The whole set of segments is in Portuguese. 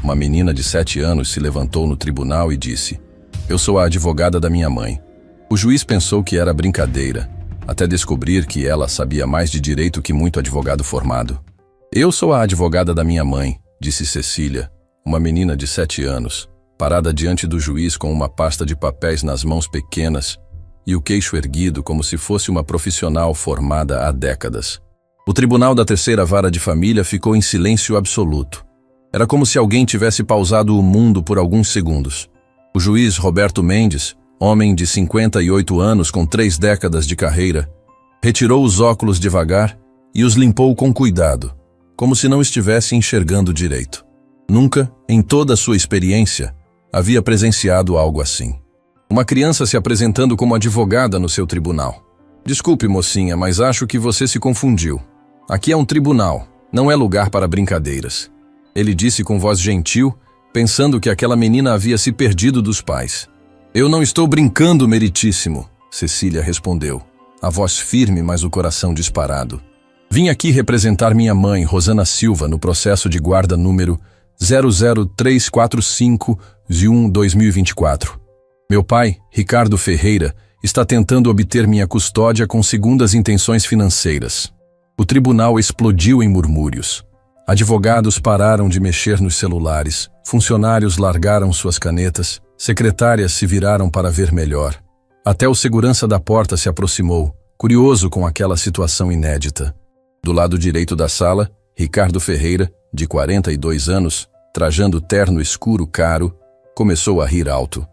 uma menina de 7 anos, se levantou no tribunal e disse: "Eu sou a advogada da minha mãe." O juiz pensou que era brincadeira, até descobrir que ela sabia mais de direito que muito advogado formado. "Eu sou a advogada da minha mãe", disse Cecília, uma menina de 7 anos, parada diante do juiz com uma pasta de papéis nas mãos pequenas e o queixo erguido como se fosse uma profissional formada há décadas. O tribunal da terceira vara de família ficou em silêncio absoluto. Era como se alguém tivesse pausado o mundo por alguns segundos. O juiz Roberto Mendes, homem de 58 anos com 3 décadas de carreira, retirou os óculos devagar e os limpou com cuidado, como se não estivesse enxergando direito. Nunca, em toda a sua experiência, havia presenciado algo assim. Uma criança se apresentando como advogada no seu tribunal. "Desculpe, mocinha, mas acho que você se confundiu. Aqui é um tribunal, não é lugar para brincadeiras", ele disse com voz gentil, pensando que aquela menina havia se perdido dos pais. "Eu não estou brincando, meritíssimo", Cecília respondeu, a voz firme, mas o coração disparado. "Vim aqui representar minha mãe, Rosana Silva, no processo de guarda número 00345-2024. Meu pai, Ricardo Ferreira, está tentando obter minha custódia com segundas intenções financeiras." O tribunal explodiu em murmúrios. Advogados pararam de mexer nos celulares, funcionários largaram suas canetas, secretárias se viraram para ver melhor. Até o segurança da porta se aproximou, curioso com aquela situação inédita. Do lado direito da sala, Ricardo Ferreira, de 42 anos, trajando terno escuro caro, começou a rir alto.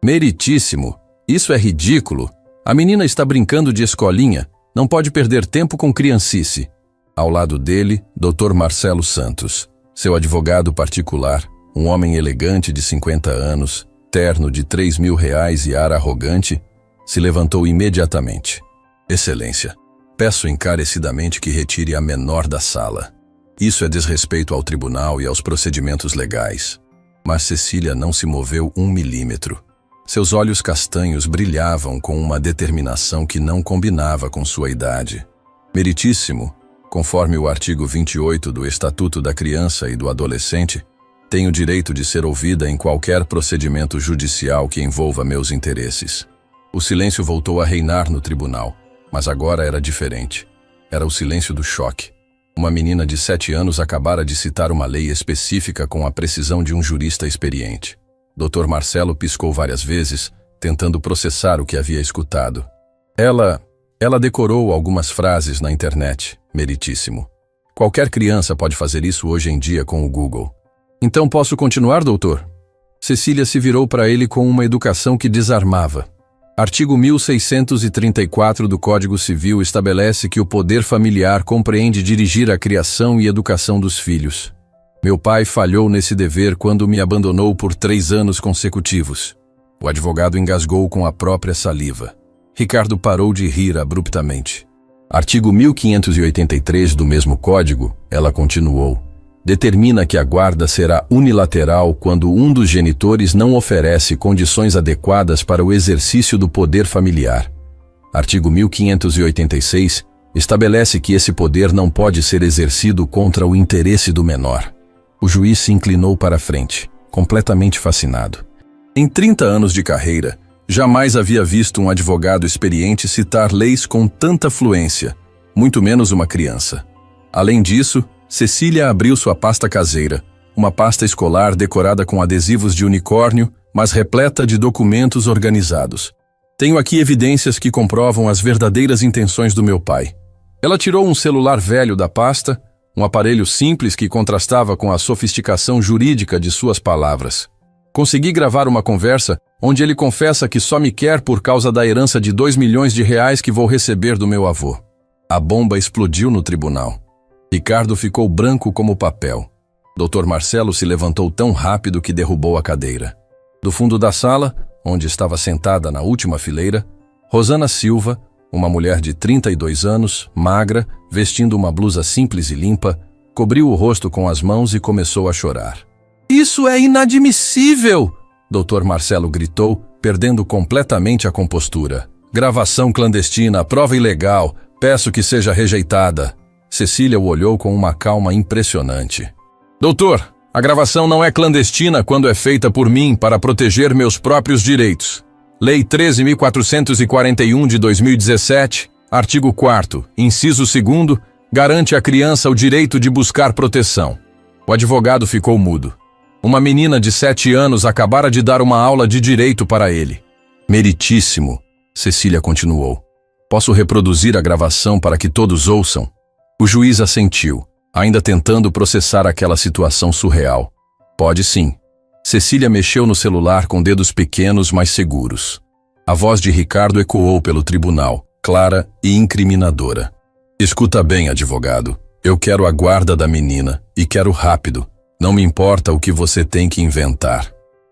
"Meritíssimo, isso é ridículo. A menina está brincando de escolinha. Não pode perder tempo com criancice." Ao lado dele, Dr. Marcelo Santos, seu advogado particular, um homem elegante de 50 anos, terno de R$3.000 e ar arrogante, se levantou imediatamente. "Excelência, peço encarecidamente que retire a menor da sala. Isso é desrespeito ao tribunal e aos procedimentos legais." Mas Cecília não se moveu 1 milímetro. Seus olhos castanhos brilhavam com uma determinação que não combinava com sua idade. "Meritíssimo, conforme o artigo 28 do Estatuto da Criança e do Adolescente, tenho direito de ser ouvida em qualquer procedimento judicial que envolva meus interesses." O silêncio voltou a reinar no tribunal, mas agora era diferente. Era o silêncio do choque. Uma menina de 7 anos acabara de citar uma lei específica com a precisão de um jurista experiente. Dr. Marcelo piscou várias vezes, tentando processar o que havia escutado. Ela decorou algumas frases na internet, meritíssimo. Qualquer criança pode fazer isso hoje em dia com o Google." "Então posso continuar, doutor?" Cecília se virou para ele com uma educação que desarmava. Artigo 1634 do Código Civil estabelece que o poder familiar compreende dirigir a criação e educação dos filhos. Meu pai falhou nesse dever quando me abandonou por 3 anos consecutivos. O advogado engasgou com a própria saliva. Ricardo parou de rir abruptamente. Artigo 1583 do mesmo código, ela continuou, determina que a guarda será unilateral quando um dos genitores não oferece condições adequadas para o exercício do poder familiar. Artigo 1586 estabelece que esse poder não pode ser exercido contra o interesse do menor. O juiz se inclinou para a frente, completamente fascinado. Em 30 anos de carreira, jamais havia visto um advogado experiente citar leis com tanta fluência, muito menos uma criança. Além disso, Cecília abriu sua pasta caseira, uma pasta escolar decorada com adesivos de unicórnio, mas repleta de documentos organizados. "Tenho aqui evidências que comprovam as verdadeiras intenções do meu pai." Ela tirou um celular velho da pasta, um aparelho simples que contrastava com a sofisticação jurídica de suas palavras. "Consegui gravar uma conversa onde ele confessa que só me quer por causa da herança de R$2 milhões que vou receber do meu avô." A bomba explodiu no tribunal. Ricardo ficou branco como papel. Dr. Marcelo se levantou tão rápido que derrubou a cadeira. Do fundo da sala, onde estava sentada na última fileira, Rosana Silva, uma mulher de 32 anos, magra, vestindo uma blusa simples e limpa, cobriu o rosto com as mãos e começou a chorar. "Isso é inadmissível!" Dr. Marcelo gritou, perdendo completamente a compostura. "Gravação clandestina, prova ilegal, peço que seja rejeitada." Cecília o olhou com uma calma impressionante. "Doutor, A gravação não é clandestina quando é feita por mim para proteger meus próprios direitos. Lei 13.441 de 2017, artigo 4º, inciso 2º, garante à criança o direito de buscar proteção. O advogado ficou mudo. Uma menina de 7 anos acabara de dar uma aula de direito para ele. Meritíssimo, Cecília continuou. Posso reproduzir a gravação para que todos ouçam? O juiz assentiu, ainda tentando processar aquela situação surreal. Pode sim. Cecília mexeu no celular com dedos pequenos, mas seguros. A voz de Ricardo ecoou pelo tribunal, clara e incriminadora. Escuta bem, advogado. Eu quero a guarda da menina, e quero rápido. Não me importa o que você tem que inventar.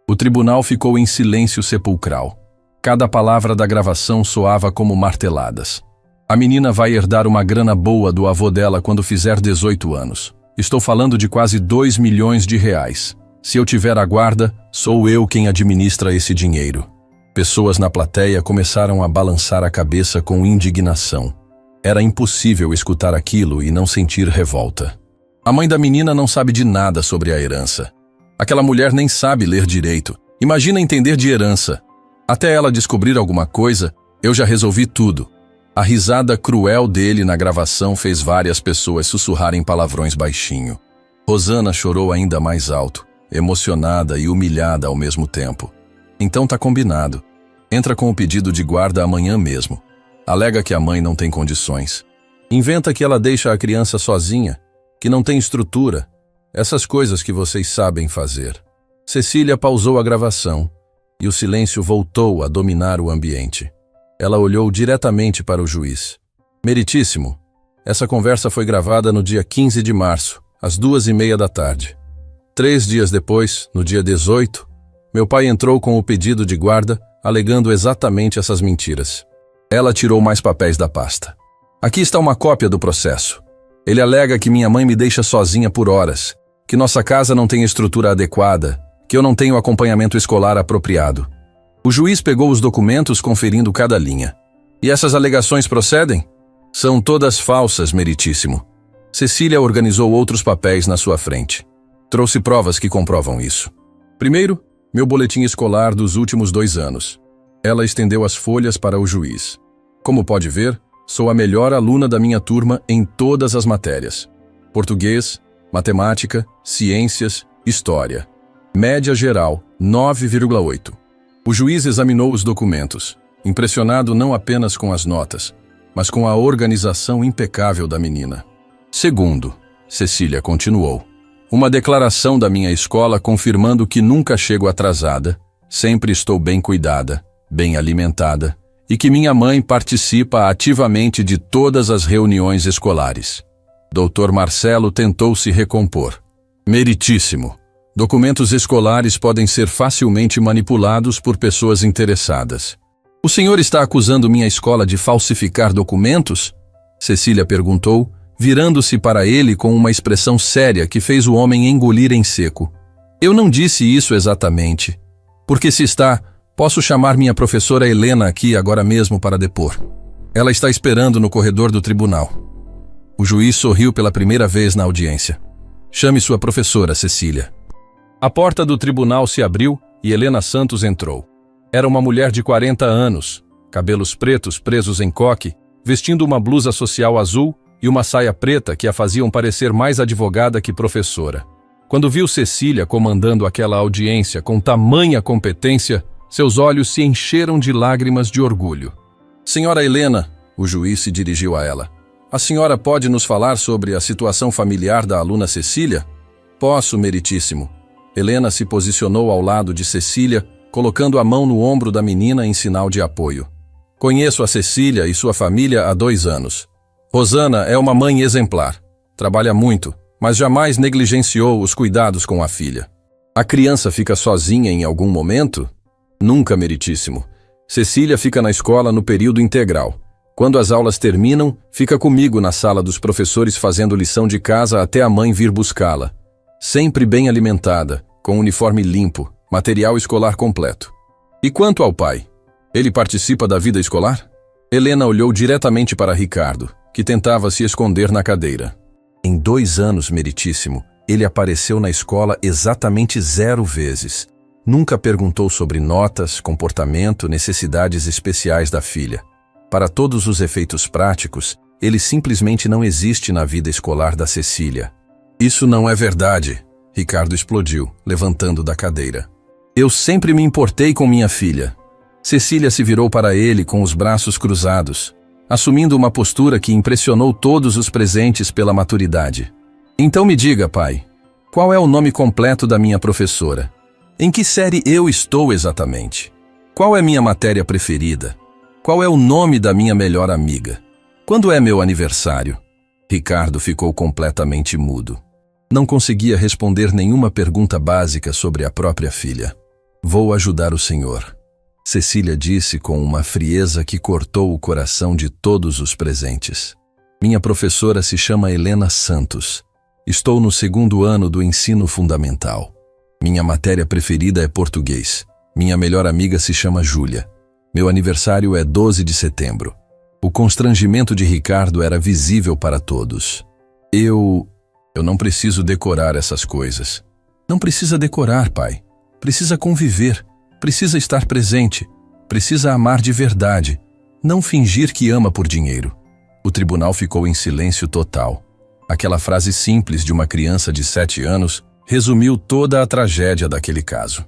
O tribunal ficou em silêncio sepulcral. Cada palavra da gravação soava como marteladas. A menina vai herdar uma grana boa do avô dela quando fizer 18 anos. Estou falando de quase 2 milhões de reais. Se eu tiver a guarda, sou eu quem administra esse dinheiro. Pessoas na plateia começaram a balançar a cabeça com indignação. Era impossível escutar aquilo e não sentir revolta. A mãe da menina não sabe de nada sobre a herança. Aquela mulher nem sabe ler direito. Imagina entender de herança. Até ela descobrir alguma coisa, eu já resolvi tudo. A risada cruel dele na gravação fez várias pessoas sussurrarem palavrões baixinho. Rosana chorou ainda mais alto, emocionada e humilhada ao mesmo tempo. Então tá combinado. Entra com o pedido de guarda amanhã mesmo. Alega que a mãe não tem condições. Inventa que ela deixa a criança sozinha, que não tem estrutura. Essas coisas que vocês sabem fazer. Cecília pausou a gravação e o silêncio voltou a dominar o ambiente. Ela olhou diretamente para o juiz. Meritíssimo, essa conversa foi gravada no dia 15 de março, às 2:30 da tarde. 3 dias depois, no dia 18, meu pai entrou com o pedido de guarda, alegando exatamente essas mentiras. Ela tirou mais papéis da pasta. Aqui está uma cópia do processo. Ele alega que minha mãe me deixa sozinha por horas, que nossa casa não tem estrutura adequada, que eu não tenho acompanhamento escolar apropriado. O juiz pegou os documentos conferindo cada linha. E essas alegações procedem? São todas falsas, meritíssimo. Cecília organizou outros papéis na sua frente. Trouxe provas que comprovam isso. Primeiro, meu boletim escolar dos últimos 2 anos. Ela estendeu as folhas para o juiz. Como pode ver, sou a melhor aluna da minha turma em todas as matérias. Português, matemática, ciências, história. Média geral, 9,8. O juiz examinou os documentos, impressionado não apenas com as notas, mas com a organização impecável da menina. Segundo, Cecília continuou, uma declaração da minha escola confirmando que nunca chego atrasada, sempre estou bem cuidada, bem alimentada, e que minha mãe participa ativamente de todas as reuniões escolares. Dr. Marcelo tentou se recompor. Meritíssimo. Documentos escolares podem ser facilmente manipulados por pessoas interessadas. O senhor está acusando minha escola de falsificar documentos? Cecília perguntou, virando-se para ele com uma expressão séria que fez o homem engolir em seco. Eu não disse isso exatamente. Porque se está, posso chamar minha professora Helena aqui agora mesmo para depor. Ela está esperando no corredor do tribunal. O juiz sorriu pela primeira vez na audiência. Chame sua professora, Cecília. A porta do tribunal se abriu e Helena Santos entrou. Era uma mulher de 40 anos, cabelos pretos presos em coque, vestindo uma blusa social azul e uma saia preta que a faziam parecer mais advogada que professora. Quando viu Cecília comandando aquela audiência com tamanha competência, seus olhos se encheram de lágrimas de orgulho. Senhora Helena, o juiz se dirigiu a ela. A senhora pode nos falar sobre a situação familiar da aluna Cecília? Posso, meritíssimo. Helena se posicionou ao lado de Cecília, colocando a mão no ombro da menina em sinal de apoio. Conheço a Cecília e sua família há 2 anos. Rosana é uma mãe exemplar. Trabalha muito, mas jamais negligenciou os cuidados com a filha. A criança fica sozinha em algum momento? Nunca, meritíssimo. Cecília fica na escola no período integral. Quando as aulas terminam, fica comigo na sala dos professores fazendo lição de casa até a mãe vir buscá-la. Sempre bem alimentada, com uniforme limpo, material escolar completo. E quanto ao pai? Ele participa da vida escolar? Helena olhou diretamente para Ricardo, que tentava se esconder na cadeira. Em 2 anos, meritíssimo, Ele apareceu na escola exatamente 0 vezes. Nunca perguntou sobre notas, comportamento, necessidades especiais da filha. Para todos os efeitos práticos, ele simplesmente não existe na vida escolar da Cecília. Isso não é verdade, Ricardo explodiu, levantando da cadeira. Eu sempre me importei com minha filha. Cecília se virou para ele com os braços cruzados, assumindo uma postura que impressionou todos os presentes pela maturidade. Então me diga, pai, qual é o nome completo da minha professora? Em que série eu estou exatamente? Qual é minha matéria preferida? Qual é o nome da minha melhor amiga? Quando é meu aniversário? Ricardo ficou completamente mudo. Não conseguia responder nenhuma pergunta básica sobre a própria filha. Vou ajudar o senhor, Cecília disse com uma frieza que cortou o coração de todos os presentes. Minha professora se chama Helena Santos. Estou no 2º ano do ensino fundamental. Minha matéria preferida é português. Minha melhor amiga se chama Júlia. Meu aniversário é 12 de setembro. O constrangimento de Ricardo era visível para todos. Eu não preciso decorar essas coisas. Não precisa decorar, pai. Precisa conviver. Precisa estar presente. Precisa amar de verdade. Não fingir que ama por dinheiro. O tribunal ficou em silêncio total. Aquela frase simples de uma criança de 7 anos resumiu toda a tragédia daquele caso.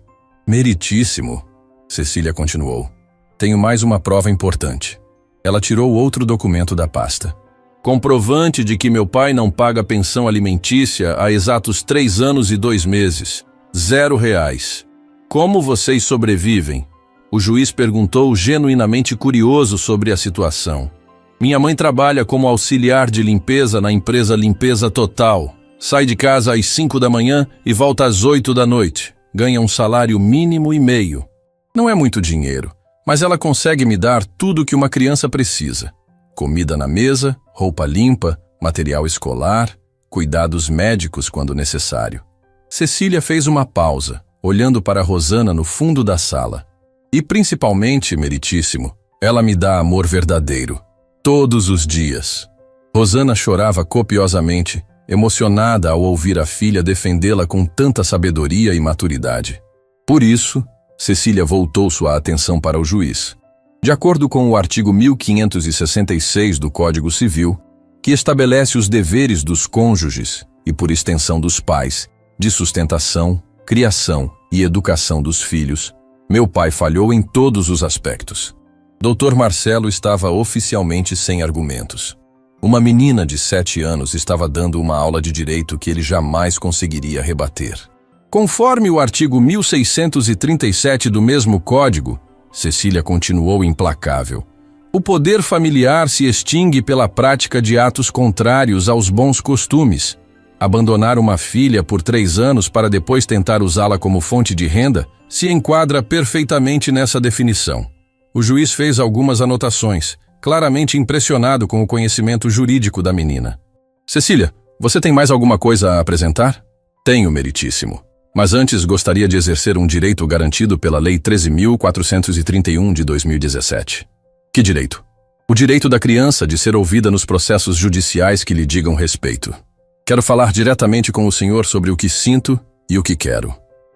Meritíssimo, Cecília continuou. Tenho mais uma prova importante. Ela tirou outro documento da pasta. Comprovante de que meu pai não paga pensão alimentícia há exatos 3 anos e 2 meses. R$0. Como vocês sobrevivem? O juiz perguntou, genuinamente curioso sobre a situação. Minha mãe trabalha como auxiliar de limpeza na empresa Limpeza Total. Sai de casa às 5 da manhã e volta às 8 da noite. Ganha um salário mínimo e meio. Não é muito dinheiro, mas ela consegue me dar tudo o que uma criança precisa. Comida na mesa, roupa limpa, material escolar, cuidados médicos quando necessário. Cecília fez uma pausa, olhando para Rosana no fundo da sala. E principalmente, meritíssimo, ela me dá amor verdadeiro. Todos os dias. Rosana chorava copiosamente, emocionada ao ouvir a filha defendê-la com tanta sabedoria e maturidade. Por isso, Cecília voltou sua atenção para o juiz. De acordo com o artigo 1566 do Código Civil, que estabelece os deveres dos cônjuges e, por extensão, dos pais, de sustentação, criação e educação dos filhos, meu pai falhou em todos os aspectos. Dr. Marcelo estava oficialmente sem argumentos. Uma menina de 7 anos estava dando uma aula de direito que ele jamais conseguiria rebater. Conforme o artigo 1637 do mesmo código, Cecília continuou implacável. O poder familiar se extingue pela prática de atos contrários aos bons costumes. Abandonar uma filha por 3 anos para depois tentar usá-la como fonte de renda se enquadra perfeitamente nessa definição. O juiz fez algumas anotações, claramente impressionado com o conhecimento jurídico da menina. Cecília, você tem mais alguma coisa a apresentar? Tenho, meritíssimo. Mas antes gostaria de exercer um direito garantido pela Lei 13.431 de 2017. Que direito? O direito da criança de ser ouvida nos processos judiciais que lhe digam respeito. Quero falar diretamente com o senhor sobre o que sinto e o que quero.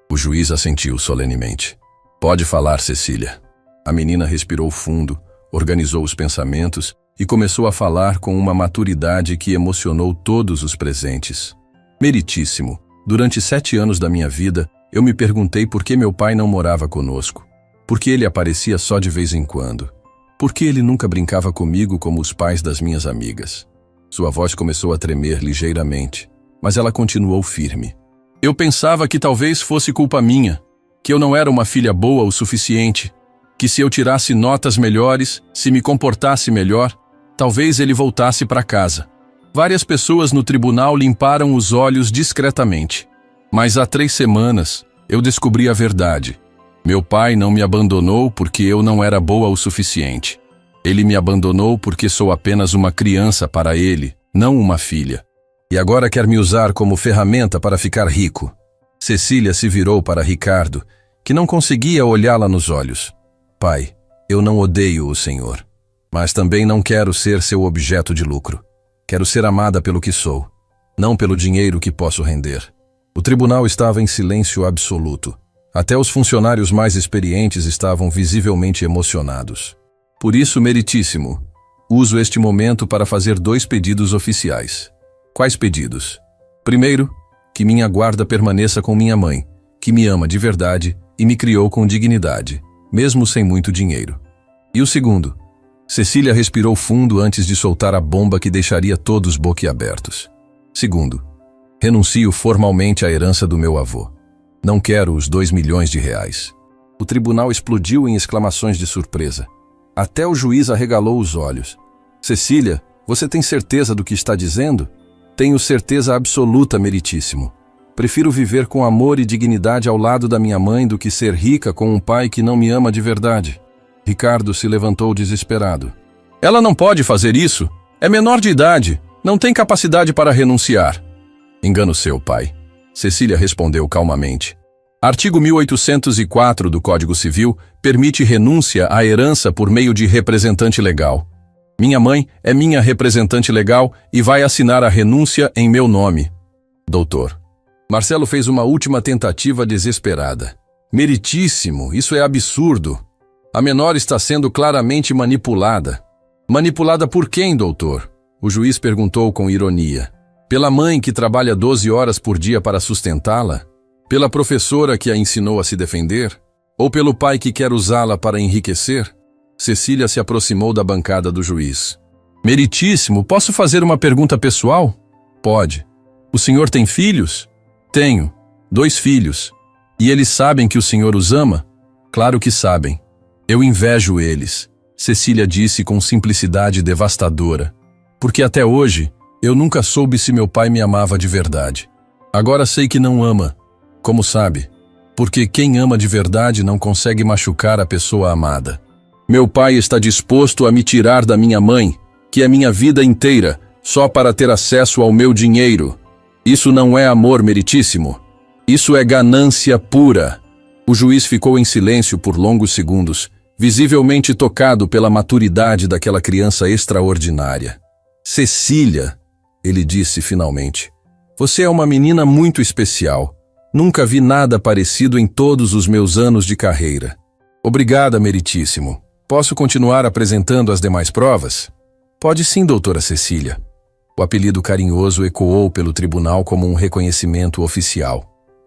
O juiz assentiu solenemente. Pode falar, Cecília. A menina respirou fundo, organizou os pensamentos e começou a falar com uma maturidade que emocionou todos os presentes. Meritíssimo, durante 7 anos da minha vida, eu me perguntei por que meu pai não morava conosco. Por que ele aparecia só de vez em quando? Por que ele nunca brincava comigo como os pais das minhas amigas? Sua voz começou a tremer ligeiramente, mas ela continuou firme. Eu pensava que talvez fosse culpa minha, que eu não era uma filha boa o suficiente, que se eu tirasse notas melhores, se me comportasse melhor, talvez ele voltasse para casa. Várias pessoas no tribunal limparam os olhos discretamente. Mas há 3 semanas, eu descobri a verdade. Meu pai não me abandonou porque eu não era boa o suficiente. Ele me abandonou porque sou apenas uma criança para ele, não uma filha. E agora quer me usar como ferramenta para ficar rico. Cecília se virou para Ricardo, que não conseguia olhá-la nos olhos. Pai, eu não odeio o senhor, mas também não quero ser seu objeto de lucro. Quero ser amada pelo que sou, não pelo dinheiro que posso render. O tribunal estava em silêncio absoluto. Até os funcionários mais experientes estavam visivelmente emocionados. Por isso, meritíssimo, uso este momento para fazer 2 pedidos oficiais. Quais pedidos? Primeiro, que minha guarda permaneça com minha mãe, que me ama de verdade e me criou com dignidade, mesmo sem muito dinheiro. E o segundo, Cecília respirou fundo antes de soltar a bomba que deixaria todos boquiabertos. Segundo, renuncio formalmente à herança do meu avô. Não quero os 2 milhões de reais. O tribunal explodiu em exclamações de surpresa. Até o juiz arregalou os olhos. Cecília, você tem certeza do que está dizendo? Tenho certeza absoluta, meritíssimo. Prefiro viver com amor e dignidade ao lado da minha mãe do que ser rica com um pai que não me ama de verdade. Ricardo se levantou desesperado. Ela não pode fazer isso. É menor de idade. Não tem capacidade para renunciar. Engano seu, pai. Cecília respondeu calmamente. Artigo 1804 do Código Civil permite renúncia à herança por meio de representante legal. Minha mãe é minha representante legal e vai assinar a renúncia em meu nome. Doutor. Marcelo fez uma última tentativa desesperada. Meritíssimo, isso é absurdo. A menor está sendo claramente manipulada. Manipulada por quem, doutor? O juiz perguntou com ironia. Pela mãe que trabalha 12 horas por dia para sustentá-la? Pela professora que a ensinou a se defender? Ou pelo pai que quer usá-la para enriquecer? Cecília se aproximou da bancada do juiz. Meritíssimo, posso fazer uma pergunta pessoal? Pode. O senhor tem filhos? Tenho. 2 filhos. E eles sabem que o senhor os ama? Claro que sabem. Eu invejo eles, Cecília disse com simplicidade devastadora. Porque até hoje, eu nunca soube se meu pai me amava de verdade. Agora sei que não ama. Como sabe? Porque quem ama de verdade não consegue machucar a pessoa amada. Meu pai está disposto a me tirar da minha mãe, que é minha vida inteira, só para ter acesso ao meu dinheiro. Isso não é amor, meritíssimo. Isso é ganância pura. O juiz ficou em silêncio por longos segundos, visivelmente tocado pela maturidade daquela criança extraordinária. Cecília, ele disse finalmente, você é uma menina muito especial. Nunca vi nada parecido em todos os meus anos de carreira. Obrigada, meritíssimo. Posso continuar apresentando as demais provas? Pode sim, doutora Cecília. O apelido carinhoso ecoou pelo tribunal como um reconhecimento oficial.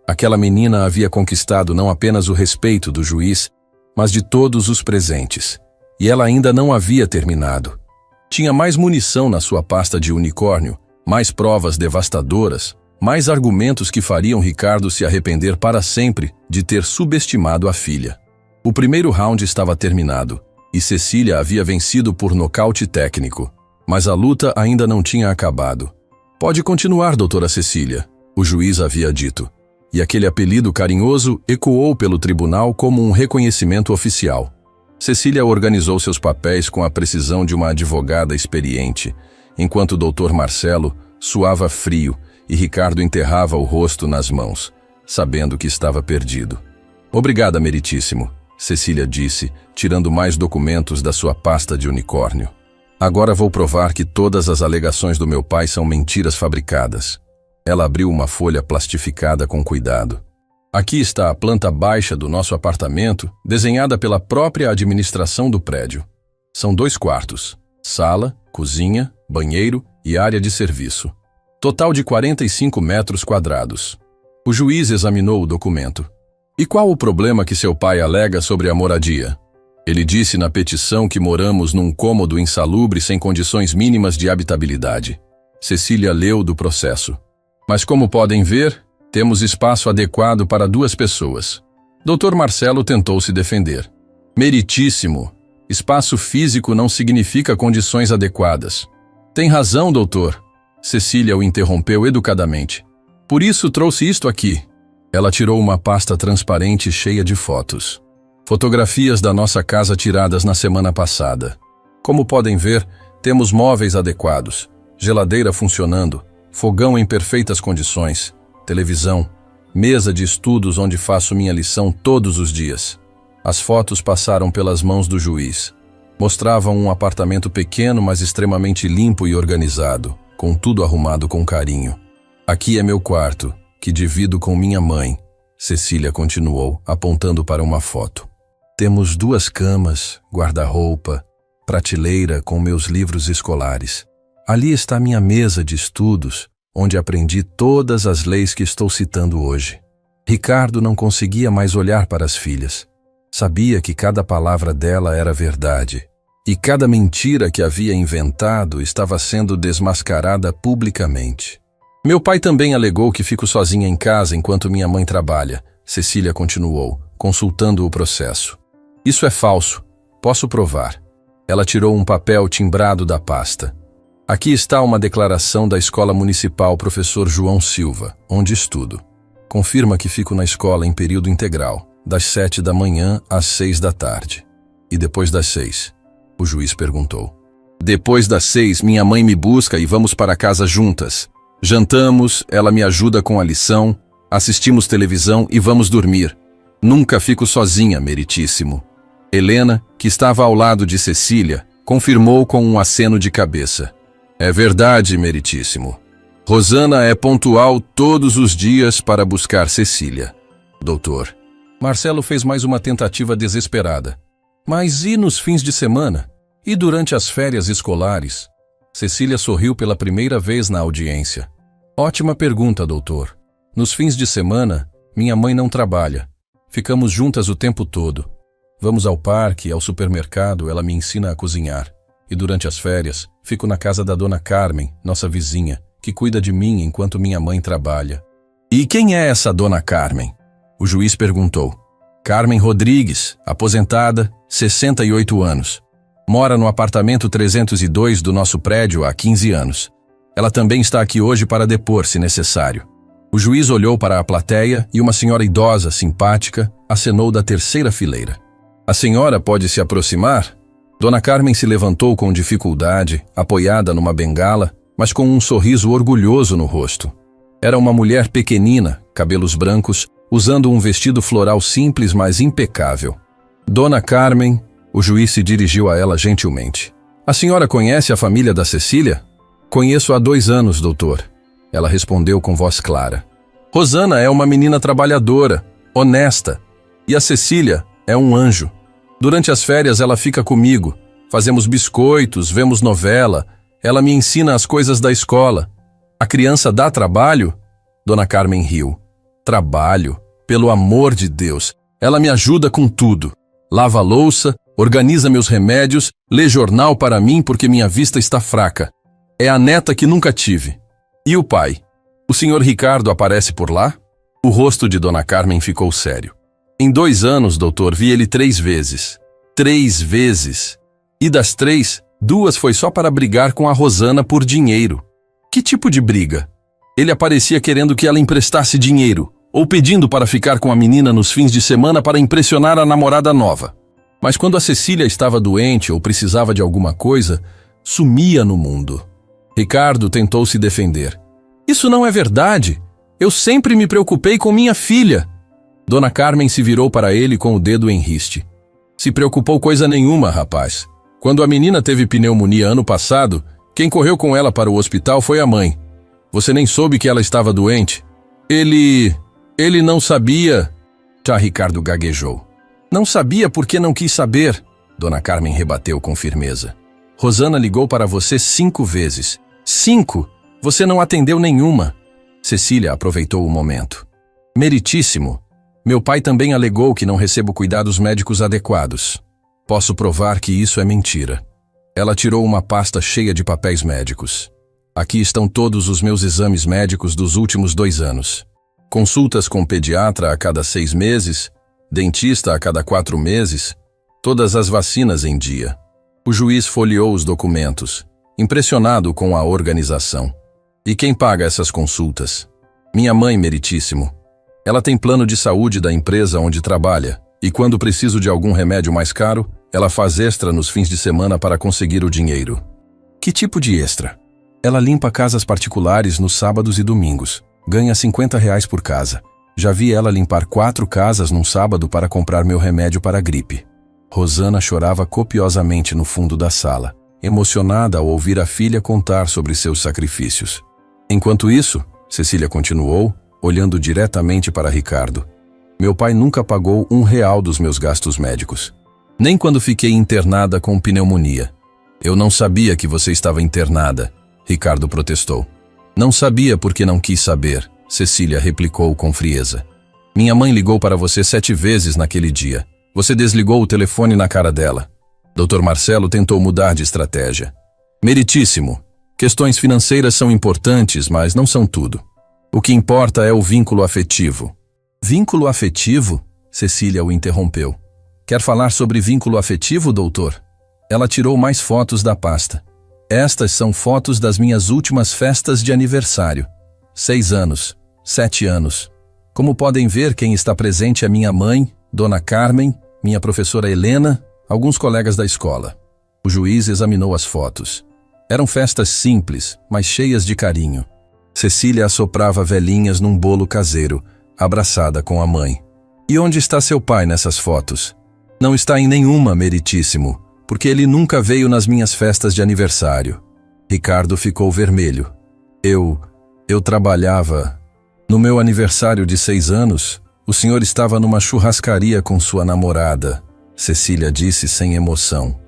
Aquela menina havia conquistado não apenas o respeito do juiz, mas de todos os presentes. E ela ainda não havia terminado. Tinha mais munição na sua pasta de unicórnio, mais provas devastadoras, mais argumentos que fariam Ricardo se arrepender para sempre de ter subestimado a filha. O primeiro round estava terminado, e Cecília havia vencido por nocaute técnico. Mas a luta ainda não tinha acabado. Pode continuar, doutora Cecília, o juiz havia dito. E aquele apelido carinhoso ecoou pelo tribunal como um reconhecimento oficial. Cecília organizou seus papéis com a precisão de uma advogada experiente, enquanto o doutor Marcelo suava frio e Ricardo enterrava o rosto nas mãos, sabendo que estava perdido. Obrigada, meritíssimo, Cecília disse, tirando mais documentos da sua pasta de unicórnio. Agora vou provar que todas as alegações do meu pai são mentiras fabricadas. Ela abriu uma folha plastificada com cuidado. Aqui está a planta baixa do nosso apartamento, desenhada pela própria administração do prédio. São 2 quartos, sala, cozinha, banheiro e área de serviço. Total de 45 metros quadrados. O juiz examinou o documento. E qual o problema que seu pai alega sobre a moradia? Ele disse na petição que moramos num cômodo insalubre sem condições mínimas de habitabilidade. Cecília leu do processo. Mas como podem ver, temos espaço adequado para 2 pessoas. Dr. Marcelo tentou se defender. Meritíssimo, espaço físico não significa condições adequadas. Tem razão, doutor. Cecília o interrompeu educadamente. Por isso trouxe isto aqui. Ela tirou uma pasta transparente cheia de fotos. Fotografias da nossa casa tiradas na semana passada. Como podem ver, temos móveis adequados, geladeira funcionando, fogão em perfeitas condições, televisão, mesa de estudos onde faço minha lição todos os dias. As fotos passaram pelas mãos do juiz. Mostravam um apartamento pequeno, mas extremamente limpo e organizado, com tudo arrumado com carinho. Aqui é meu quarto, que divido com minha mãe, Cecília continuou, apontando para uma foto. Temos 2 camas, guarda-roupa, prateleira com meus livros escolares. Ali está minha mesa de estudos, onde aprendi todas as leis que estou citando hoje. Ricardo não conseguia mais olhar para as filhas. Sabia que cada palavra dela era verdade, e cada mentira que havia inventado estava sendo desmascarada publicamente. Meu pai também alegou que fico sozinha em casa enquanto minha mãe trabalha, Cecília continuou, consultando o processo. Isso é falso. Posso provar. Ela tirou um papel timbrado da pasta. Aqui está uma declaração da Escola Municipal Professor João Silva, onde estudo. Confirma que fico na escola em período integral, das 7 da manhã às 6 da tarde. E depois das 6? O juiz perguntou. Depois das 6, minha mãe me busca e vamos para casa juntas. Jantamos, ela me ajuda com a lição, assistimos televisão e vamos dormir. Nunca fico sozinha, meritíssimo. Helena, que estava ao lado de Cecília, confirmou com um aceno de cabeça. É verdade, meritíssimo. Rosana é pontual todos os dias para buscar Cecília. Doutor. Marcelo fez mais uma tentativa desesperada. Mas e nos fins de semana? E durante as férias escolares? Cecília sorriu pela primeira vez na audiência. Ótima pergunta, doutor. Nos fins de semana, minha mãe não trabalha. Ficamos juntas o tempo todo. Vamos ao parque, ao supermercado, ela me ensina a cozinhar. E durante as férias, fico na casa da dona Carmen, nossa vizinha, que cuida de mim enquanto minha mãe trabalha. E quem é essa dona Carmen? O juiz perguntou. Carmen Rodrigues, aposentada, 68 anos. Mora no apartamento 302 do nosso prédio há 15 anos. Ela também está aqui hoje para depor, se necessário. O juiz olhou para a plateia e uma senhora idosa, simpática, acenou da terceira fileira. A senhora pode se aproximar? Dona Carmen se levantou com dificuldade, apoiada numa bengala, mas com um sorriso orgulhoso no rosto. Era uma mulher pequenina, cabelos brancos, usando um vestido floral simples, mas impecável. Dona Carmen, o juiz se dirigiu a ela gentilmente. A senhora conhece a família da Cecília? Conheço há 2 anos, doutor. Ela respondeu com voz clara. Rosana é uma menina trabalhadora, honesta, e a Cecília é um anjo. Durante as férias ela fica comigo. Fazemos biscoitos, vemos novela. Ela me ensina as coisas da escola. A criança dá trabalho? Dona Carmen riu. Trabalho? Pelo amor de Deus. Ela me ajuda com tudo. Lava a louça, organiza meus remédios, lê jornal para mim porque minha vista está fraca. É a neta que nunca tive. E o pai? O senhor Ricardo aparece por lá? O rosto de Dona Carmen ficou sério. Em 2 anos, doutor, vi ele 3 vezes. 3 vezes. E das 3, 2 foi só para brigar com a Rosana por dinheiro. Que tipo de briga? Ele aparecia querendo que ela emprestasse dinheiro, ou pedindo para ficar com a menina nos fins de semana para impressionar a namorada nova. Mas quando a Cecília estava doente ou precisava de alguma coisa, sumia no mundo. Ricardo tentou se defender. Isso não é verdade. Eu sempre me preocupei com minha filha. Dona Carmen se virou para ele com o dedo em riste. Se preocupou coisa nenhuma, rapaz. Quando a menina teve pneumonia ano passado, quem correu com ela para o hospital foi a mãe. Você nem soube que ela estava doente? Ele não sabia. Já Ricardo gaguejou. Não sabia porque não quis saber. Dona Carmen rebateu com firmeza. Rosana ligou para você 5 vezes. 5! Você não atendeu nenhuma. Cecília aproveitou o momento. Meritíssimo. Meu pai também alegou que não recebo cuidados médicos adequados. Posso provar que isso é mentira. Ela tirou uma pasta cheia de papéis médicos. Aqui estão todos os meus exames médicos dos últimos 2 anos. Consultas com pediatra a cada 6 meses, dentista a cada 4 meses, todas as vacinas em dia. O juiz folheou os documentos, impressionado com a organização. E quem paga essas consultas? Minha mãe, meritíssimo. Ela tem plano de saúde da empresa onde trabalha, e quando preciso de algum remédio mais caro, ela faz extra nos fins de semana para conseguir o dinheiro. Que tipo de extra? Ela limpa casas particulares nos sábados e domingos. Ganha R$50 por casa. Já vi ela limpar 4 casas num sábado para comprar meu remédio para a gripe. Rosana chorava copiosamente no fundo da sala, emocionada ao ouvir a filha contar sobre seus sacrifícios. Enquanto isso, Cecília continuou, olhando diretamente para Ricardo. Meu pai nunca pagou R$1 dos meus gastos médicos. Nem quando fiquei internada com pneumonia. Eu não sabia que você estava internada, Ricardo protestou. Não sabia porque não quis saber, Cecília replicou com frieza. Minha mãe ligou para você 7 vezes naquele dia. Você desligou o telefone na cara dela. Dr. Marcelo tentou mudar de estratégia. Meritíssimo. Questões financeiras são importantes, mas não são tudo. O que importa é o vínculo afetivo. Vínculo afetivo? Cecília o interrompeu. Quer falar sobre vínculo afetivo, doutor? Ela tirou mais fotos da pasta. Estas são fotos das minhas últimas festas de aniversário. 6 anos, 7 anos. Como podem ver, quem está presente é minha mãe, Dona Carmen, minha professora Helena, alguns colegas da escola. O juiz examinou as fotos. Eram festas simples, mas cheias de carinho. Cecília assoprava velhinhas num bolo caseiro, abraçada com a mãe. E onde está seu pai nessas fotos? Não está em nenhuma, meritíssimo, porque ele nunca veio nas minhas festas de aniversário. Ricardo ficou vermelho. Eu trabalhava. No meu aniversário de 6 anos, o senhor estava numa churrascaria com sua namorada, Cecília disse sem emoção.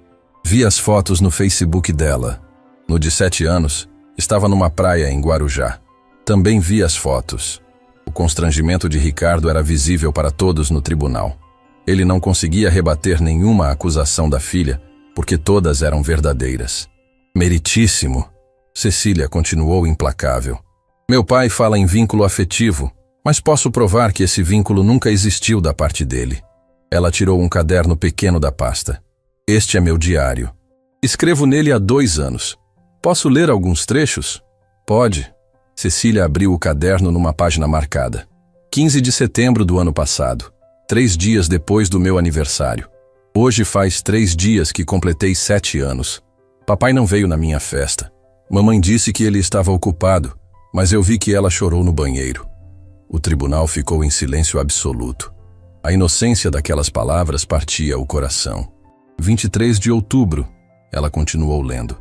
Vi as fotos no Facebook dela. No de 7 anos, estava numa praia em Guarujá. Também vi as fotos. O constrangimento de Ricardo era visível para todos no tribunal. Ele não conseguia rebater nenhuma acusação da filha, porque todas eram verdadeiras. Meritíssimo, Cecília continuou implacável. Meu pai fala em vínculo afetivo, mas posso provar que esse vínculo nunca existiu da parte dele. Ela tirou um caderno pequeno da pasta. Este é meu diário. Escrevo nele há 2 anos. Posso ler alguns trechos? Pode. Cecília abriu o caderno numa página marcada. 15 de setembro do ano passado. 3 dias depois do meu aniversário. Hoje faz 3 dias que completei 7 anos. Papai não veio na minha festa. Mamãe disse que ele estava ocupado, mas eu vi que ela chorou no banheiro. O tribunal ficou em silêncio absoluto. A inocência daquelas palavras partia o coração. 23 de outubro, ela continuou lendo.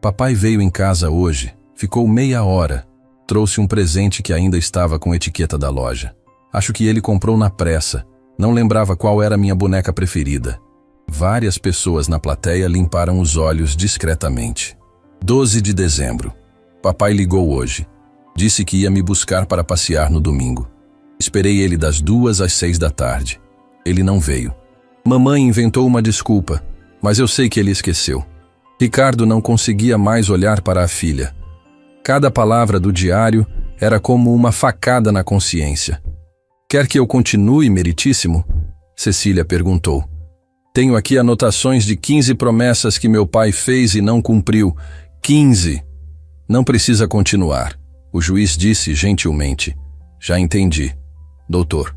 Papai veio em casa hoje, ficou meia hora. Trouxe um presente que ainda estava com etiqueta da loja. Acho que ele comprou na pressa. Não lembrava qual era minha boneca preferida. Várias pessoas na plateia limparam os olhos discretamente. 12 de dezembro. Papai ligou hoje. Disse que ia me buscar para passear no domingo. Esperei ele das 2 às 6 da tarde. Ele não veio. Mamãe inventou uma desculpa, mas eu sei que ele esqueceu. Ricardo não conseguia mais olhar para a filha. Cada palavra do diário era como uma facada na consciência. Quer que eu continue, meritíssimo? Cecília perguntou. Tenho aqui anotações de 15 promessas que meu pai fez e não cumpriu. 15. Não precisa continuar. O juiz disse gentilmente. Já entendi. Doutor.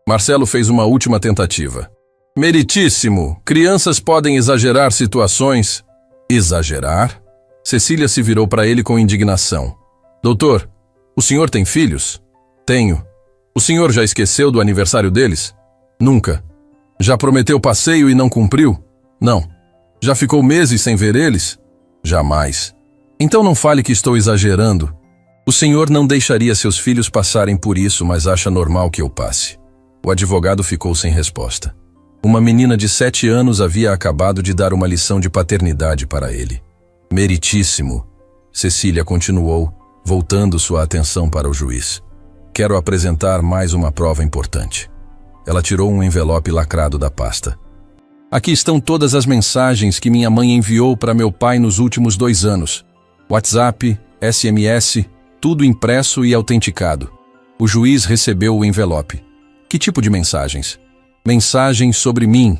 Marcelo fez uma última tentativa. Meritíssimo, crianças podem exagerar situações. Exagerar? Cecília se virou para ele com indignação. Doutor, o senhor tem filhos? Tenho. O senhor já esqueceu do aniversário deles? Nunca. Já prometeu passeio e não cumpriu? Não. Já ficou meses sem ver eles? Jamais. Então não fale que estou exagerando. O senhor não deixaria seus filhos passarem por isso, mas acha normal que eu passe. O advogado ficou sem resposta. Uma menina de 7 anos havia acabado de dar uma lição de paternidade para ele. Meritíssimo, Cecília continuou, voltando sua atenção para o juiz. Quero apresentar mais uma prova importante. Ela tirou um envelope lacrado da pasta. Aqui estão todas as mensagens que minha mãe enviou para meu pai nos últimos 2 anos. WhatsApp, SMS, tudo impresso e autenticado. O juiz recebeu o envelope. Que tipo de mensagens? Mensagens sobre mim,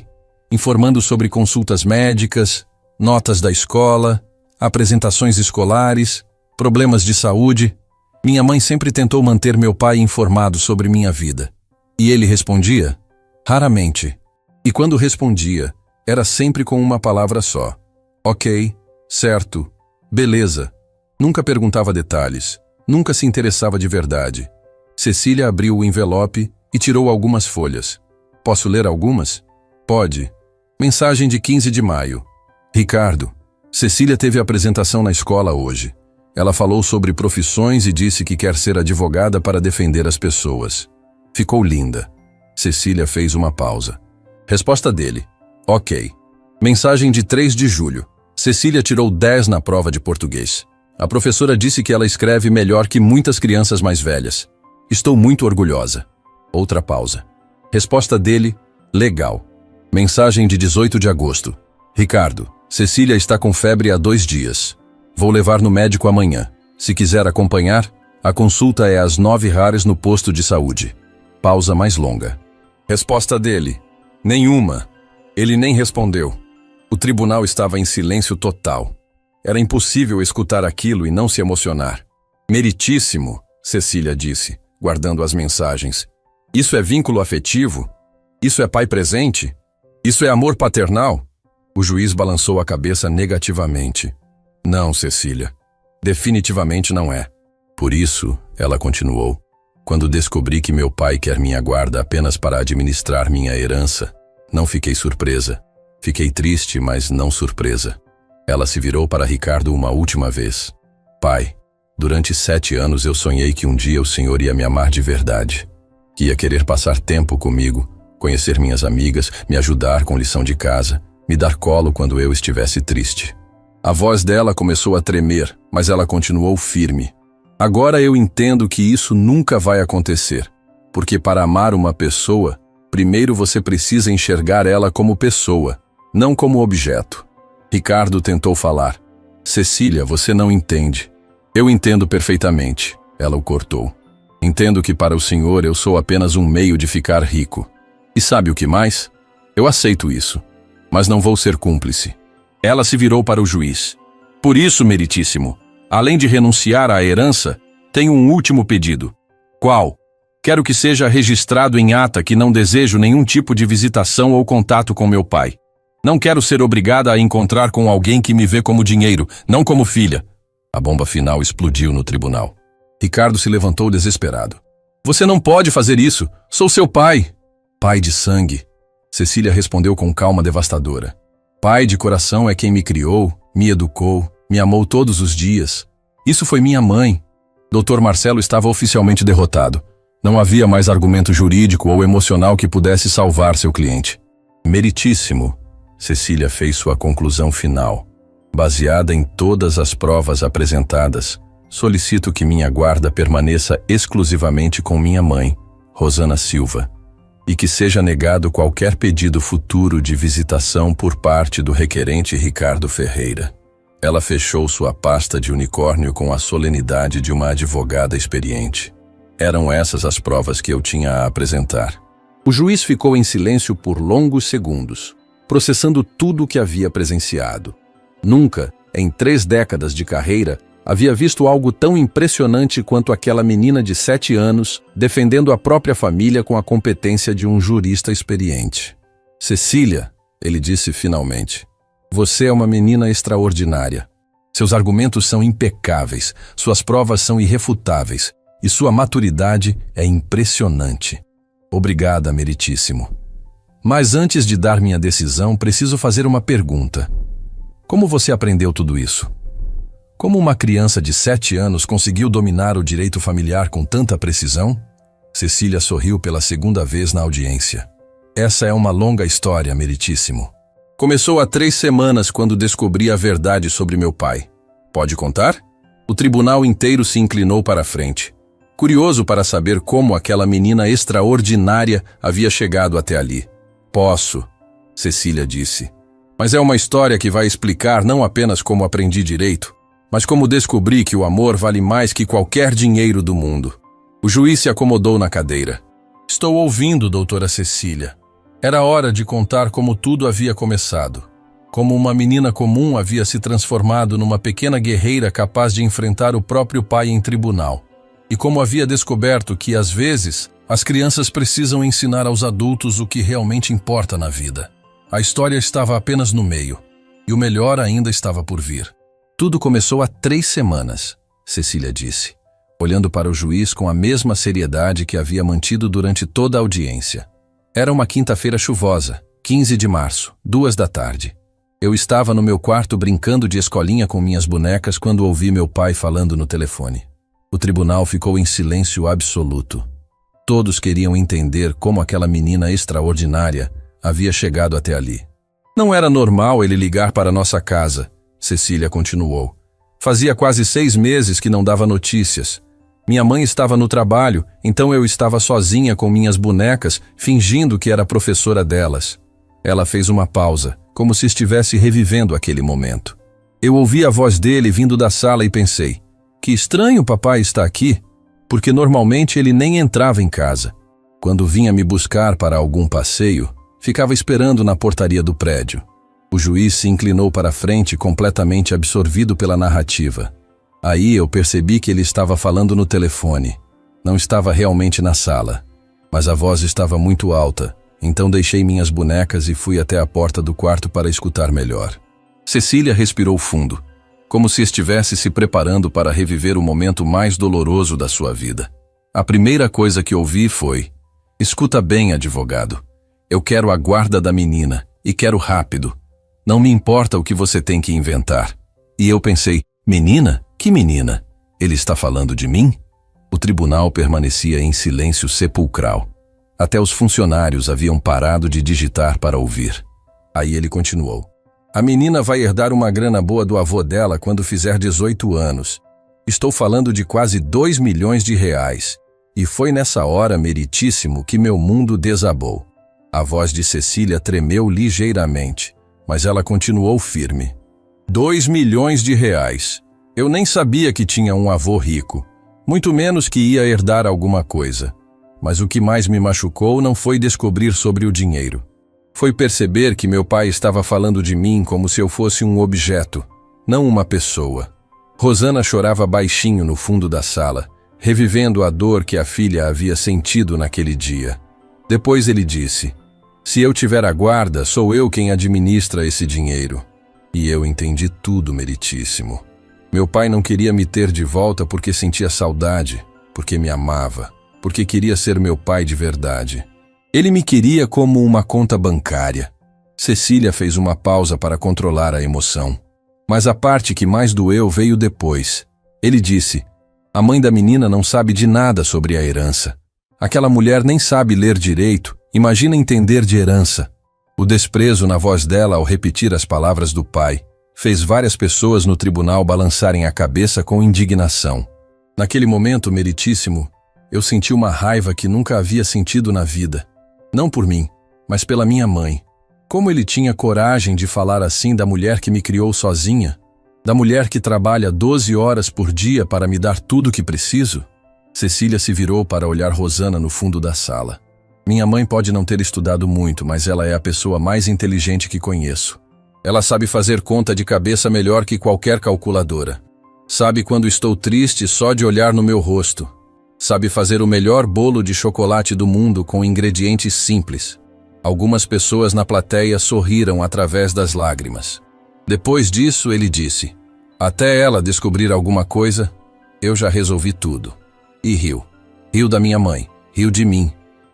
informando sobre consultas médicas, notas da escola, apresentações escolares, problemas de saúde. Minha mãe sempre tentou manter meu pai informado sobre minha vida. E ele respondia? Raramente. E quando respondia, era sempre com uma palavra só. Ok, certo, beleza. Nunca perguntava detalhes, nunca se interessava de verdade. Cecília abriu o envelope e tirou algumas folhas. Posso ler algumas? Pode. Mensagem de 15 de maio. Ricardo, Cecília teve apresentação na escola hoje. Ela falou sobre profissões e disse que quer ser advogada para defender as pessoas. Ficou linda. Cecília fez uma pausa. Resposta dele: ok. Mensagem de 3 de julho. Cecília tirou 10 na prova de português. A professora disse que ela escreve melhor que muitas crianças mais velhas. Estou muito orgulhosa. Outra pausa. Resposta dele: legal. Mensagem de 18 de agosto. Ricardo, Cecília está com febre há 2 dias. Vou levar no médico amanhã. Se quiser acompanhar, a consulta é às 9h no posto de saúde. Pausa mais longa. Resposta dele: nenhuma. Ele nem respondeu. O tribunal estava em silêncio total. Era impossível escutar aquilo e não se emocionar. Meritíssimo, Cecília disse, guardando as mensagens. Isso é vínculo afetivo? Isso é pai presente? Isso é amor paternal? O juiz balançou a cabeça negativamente. Não, Cecília. Definitivamente não é. Por isso, ela continuou, quando descobri que meu pai quer minha guarda apenas para administrar minha herança, não fiquei surpresa. Fiquei triste, mas não surpresa. Ela se virou para Ricardo uma última vez. Pai, durante 7 anos eu sonhei que um dia o senhor ia me amar de verdade. Que ia querer passar tempo comigo, conhecer minhas amigas, me ajudar com lição de casa, me dar colo quando eu estivesse triste. A voz dela começou a tremer, mas ela continuou firme. Agora eu entendo que isso nunca vai acontecer, porque para amar uma pessoa, primeiro você precisa enxergar ela como pessoa, não como objeto. Ricardo tentou falar. Cecília, você não entende. Eu entendo perfeitamente, ela o cortou. Entendo que para o senhor eu sou apenas um meio de ficar rico. E sabe o que mais? Eu aceito isso, mas não vou ser cúmplice. Ela se virou para o juiz. Por isso, meritíssimo, além de renunciar à herança, tenho um último pedido. Qual? Quero que seja registrado em ata que não desejo nenhum tipo de visitação ou contato com meu pai. Não quero ser obrigada a encontrar com alguém que me vê como dinheiro, não como filha. A bomba final explodiu no tribunal. Ricardo se levantou desesperado. Você não pode fazer isso. Sou seu pai. Pai de sangue. Cecília respondeu com calma devastadora. Pai de coração é quem me criou, me educou, me amou todos os dias. Isso foi minha mãe. Dr. Marcelo estava oficialmente derrotado. Não havia mais argumento jurídico ou emocional que pudesse salvar seu cliente. Meritíssimo, Cecília fez sua conclusão final. Baseada em todas as provas apresentadas, solicito que minha guarda permaneça exclusivamente com minha mãe, Rosana Silva, e que seja negado qualquer pedido futuro de visitação por parte do requerente Ricardo Ferreira. Ela fechou sua pasta de unicórnio com a solenidade de uma advogada experiente. Eram essas as provas que eu tinha a apresentar. O juiz ficou em silêncio por longos segundos, processando tudo o que havia presenciado. Nunca, em 3 décadas de carreira, havia visto algo tão impressionante quanto aquela menina de 7 anos defendendo a própria família com a competência de um jurista experiente. Cecília, ele disse finalmente, você é uma menina extraordinária. Seus argumentos são impecáveis, suas provas são irrefutáveis e sua maturidade é impressionante. Obrigada, meritíssimo. Mas antes de dar minha decisão, preciso fazer uma pergunta. Como você aprendeu tudo isso? Como uma criança de 7 anos conseguiu dominar o direito familiar com tanta precisão? Cecília sorriu pela 2ª vez na audiência. Essa é uma longa história, meritíssimo. Começou há 3 semanas quando descobri a verdade sobre meu pai. Pode contar? O tribunal inteiro se inclinou para a frente. Curioso para saber como aquela menina extraordinária havia chegado até ali. Posso, Cecília disse. Mas é uma história que vai explicar não apenas como aprendi direito, mas como descobri que o amor vale mais que qualquer dinheiro do mundo. O juiz se acomodou na cadeira. Estou ouvindo, doutora Cecília. Era hora de contar como tudo havia começado. Como uma menina comum havia se transformado numa pequena guerreira capaz de enfrentar o próprio pai em tribunal. E como havia descoberto que, às vezes, as crianças precisam ensinar aos adultos o que realmente importa na vida. A história estava apenas no meio, e o melhor ainda estava por vir. Tudo começou há 3 semanas, Cecília disse, olhando para o juiz com a mesma seriedade que havia mantido durante toda a audiência. Era uma quinta-feira chuvosa, 15 de março, 2 da tarde. Eu estava no meu quarto brincando de escolinha com minhas bonecas quando ouvi meu pai falando no telefone. O tribunal ficou em silêncio absoluto. Todos queriam entender como aquela menina extraordinária havia chegado até ali. Não era normal ele ligar para nossa casa, Cecília continuou. Fazia quase 6 meses que não dava notícias. Minha mãe estava no trabalho, então eu estava sozinha com minhas bonecas, fingindo que era professora delas. Ela fez uma pausa, como se estivesse revivendo aquele momento. Eu ouvi a voz dele vindo da sala e pensei, que estranho papai está aqui, porque normalmente ele nem entrava em casa. Quando vinha me buscar para algum passeio, ficava esperando na portaria do prédio. O juiz se inclinou para a frente, completamente absorvido pela narrativa. Aí eu percebi que ele estava falando no telefone. Não estava realmente na sala, mas a voz estava muito alta, então deixei minhas bonecas e fui até a porta do quarto para escutar melhor. Cecília respirou fundo, como se estivesse se preparando para reviver o momento mais doloroso da sua vida. A primeira coisa que ouvi foi: "Escuta bem, advogado. Eu quero a guarda da menina, e quero rápido. Não me importa o que você tem que inventar." E eu pensei, menina? Que menina? Ele está falando de mim? O tribunal permanecia em silêncio sepulcral. Até os funcionários haviam parado de digitar para ouvir. Aí ele continuou. "A menina vai herdar uma grana boa do avô dela quando fizer 18 anos. Estou falando de quase 2 milhões de reais. E foi nessa hora, meritíssimo, que meu mundo desabou." A voz de Cecília tremeu ligeiramente, mas ela continuou firme. 2 milhões de reais. Eu nem sabia que tinha um avô rico, muito menos que ia herdar alguma coisa. Mas o que mais me machucou não foi descobrir sobre o dinheiro. Foi perceber que meu pai estava falando de mim como se eu fosse um objeto, não uma pessoa. Rosana chorava baixinho no fundo da sala, revivendo a dor que a filha havia sentido naquele dia. Depois ele disse: "Se eu tiver a guarda, sou eu quem administra esse dinheiro." E eu entendi tudo, meritíssimo. Meu pai não queria me ter de volta porque sentia saudade, porque me amava, porque queria ser meu pai de verdade. Ele me queria como uma conta bancária. Cecília fez uma pausa para controlar a emoção. Mas a parte que mais doeu veio depois. Ele disse: "A mãe da menina não sabe de nada sobre a herança. Aquela mulher nem sabe ler direito, imagina entender de herança." O desprezo na voz dela ao repetir as palavras do pai fez várias pessoas no tribunal balançarem a cabeça com indignação. Naquele momento, meritíssimo, eu senti uma raiva que nunca havia sentido na vida. Não por mim, mas pela minha mãe. Como ele tinha coragem de falar assim da mulher que me criou sozinha? Da mulher que trabalha 12 horas por dia para me dar tudo o que preciso? Cecília se virou para olhar Rosana no fundo da sala. Minha mãe pode não ter estudado muito, mas ela é a pessoa mais inteligente que conheço. Ela sabe fazer conta de cabeça melhor que qualquer calculadora. Sabe quando estou triste só de olhar no meu rosto. Sabe fazer o melhor bolo de chocolate do mundo com ingredientes simples. Algumas pessoas na plateia sorriram através das lágrimas. Depois disso, ele disse: "Até ela descobrir alguma coisa, eu já resolvi tudo." E riu. Riu da minha mãe, riu de mim,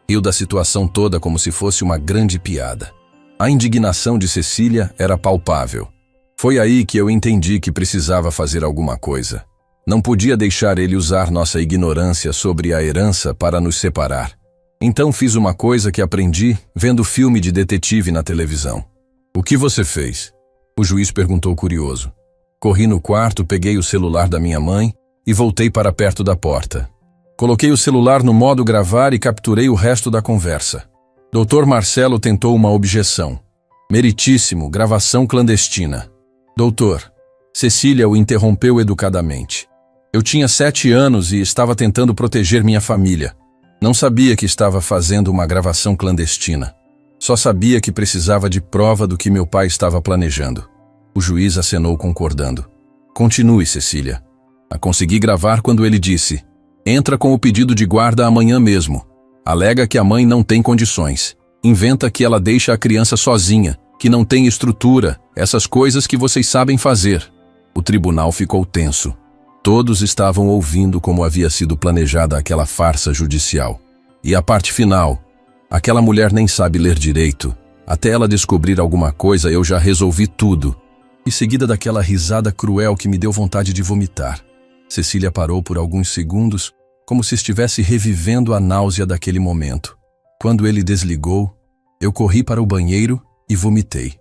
riu da situação toda como se fosse uma grande piada. A indignação de Cecília era palpável. Foi aí que eu entendi que precisava fazer alguma coisa. Não podia deixar ele usar nossa ignorância sobre a herança para nos separar. Então fiz uma coisa que aprendi vendo filme de detetive na televisão. "O que você fez?" O juiz perguntou curioso. Corri no quarto, peguei o celular da minha mãe e voltei para perto da porta. Coloquei o celular no modo gravar e capturei o resto da conversa. Dr. Marcelo tentou uma objeção. "Meritíssimo, gravação clandestina." "Doutor." Cecília o interrompeu educadamente. "Eu tinha 7 anos e estava tentando proteger minha família. Não sabia que estava fazendo uma gravação clandestina. Só sabia que precisava de prova do que meu pai estava planejando." O juiz acenou concordando. "Continue, Cecília." A consegui gravar quando ele disse: "Entra com o pedido de guarda amanhã mesmo. Alega que a mãe não tem condições. Inventa que ela deixa a criança sozinha, que não tem estrutura, essas coisas que vocês sabem fazer." O tribunal ficou tenso. Todos estavam ouvindo como havia sido planejada aquela farsa judicial. E a parte final: aquela mulher nem sabe ler direito, Até ela descobrir alguma coisa, eu já resolvi tudo. E seguida daquela risada cruel que me deu vontade de vomitar. Cecília parou por alguns segundos, como se estivesse revivendo a náusea daquele momento. Quando ele desligou, eu corri para o banheiro e vomitei.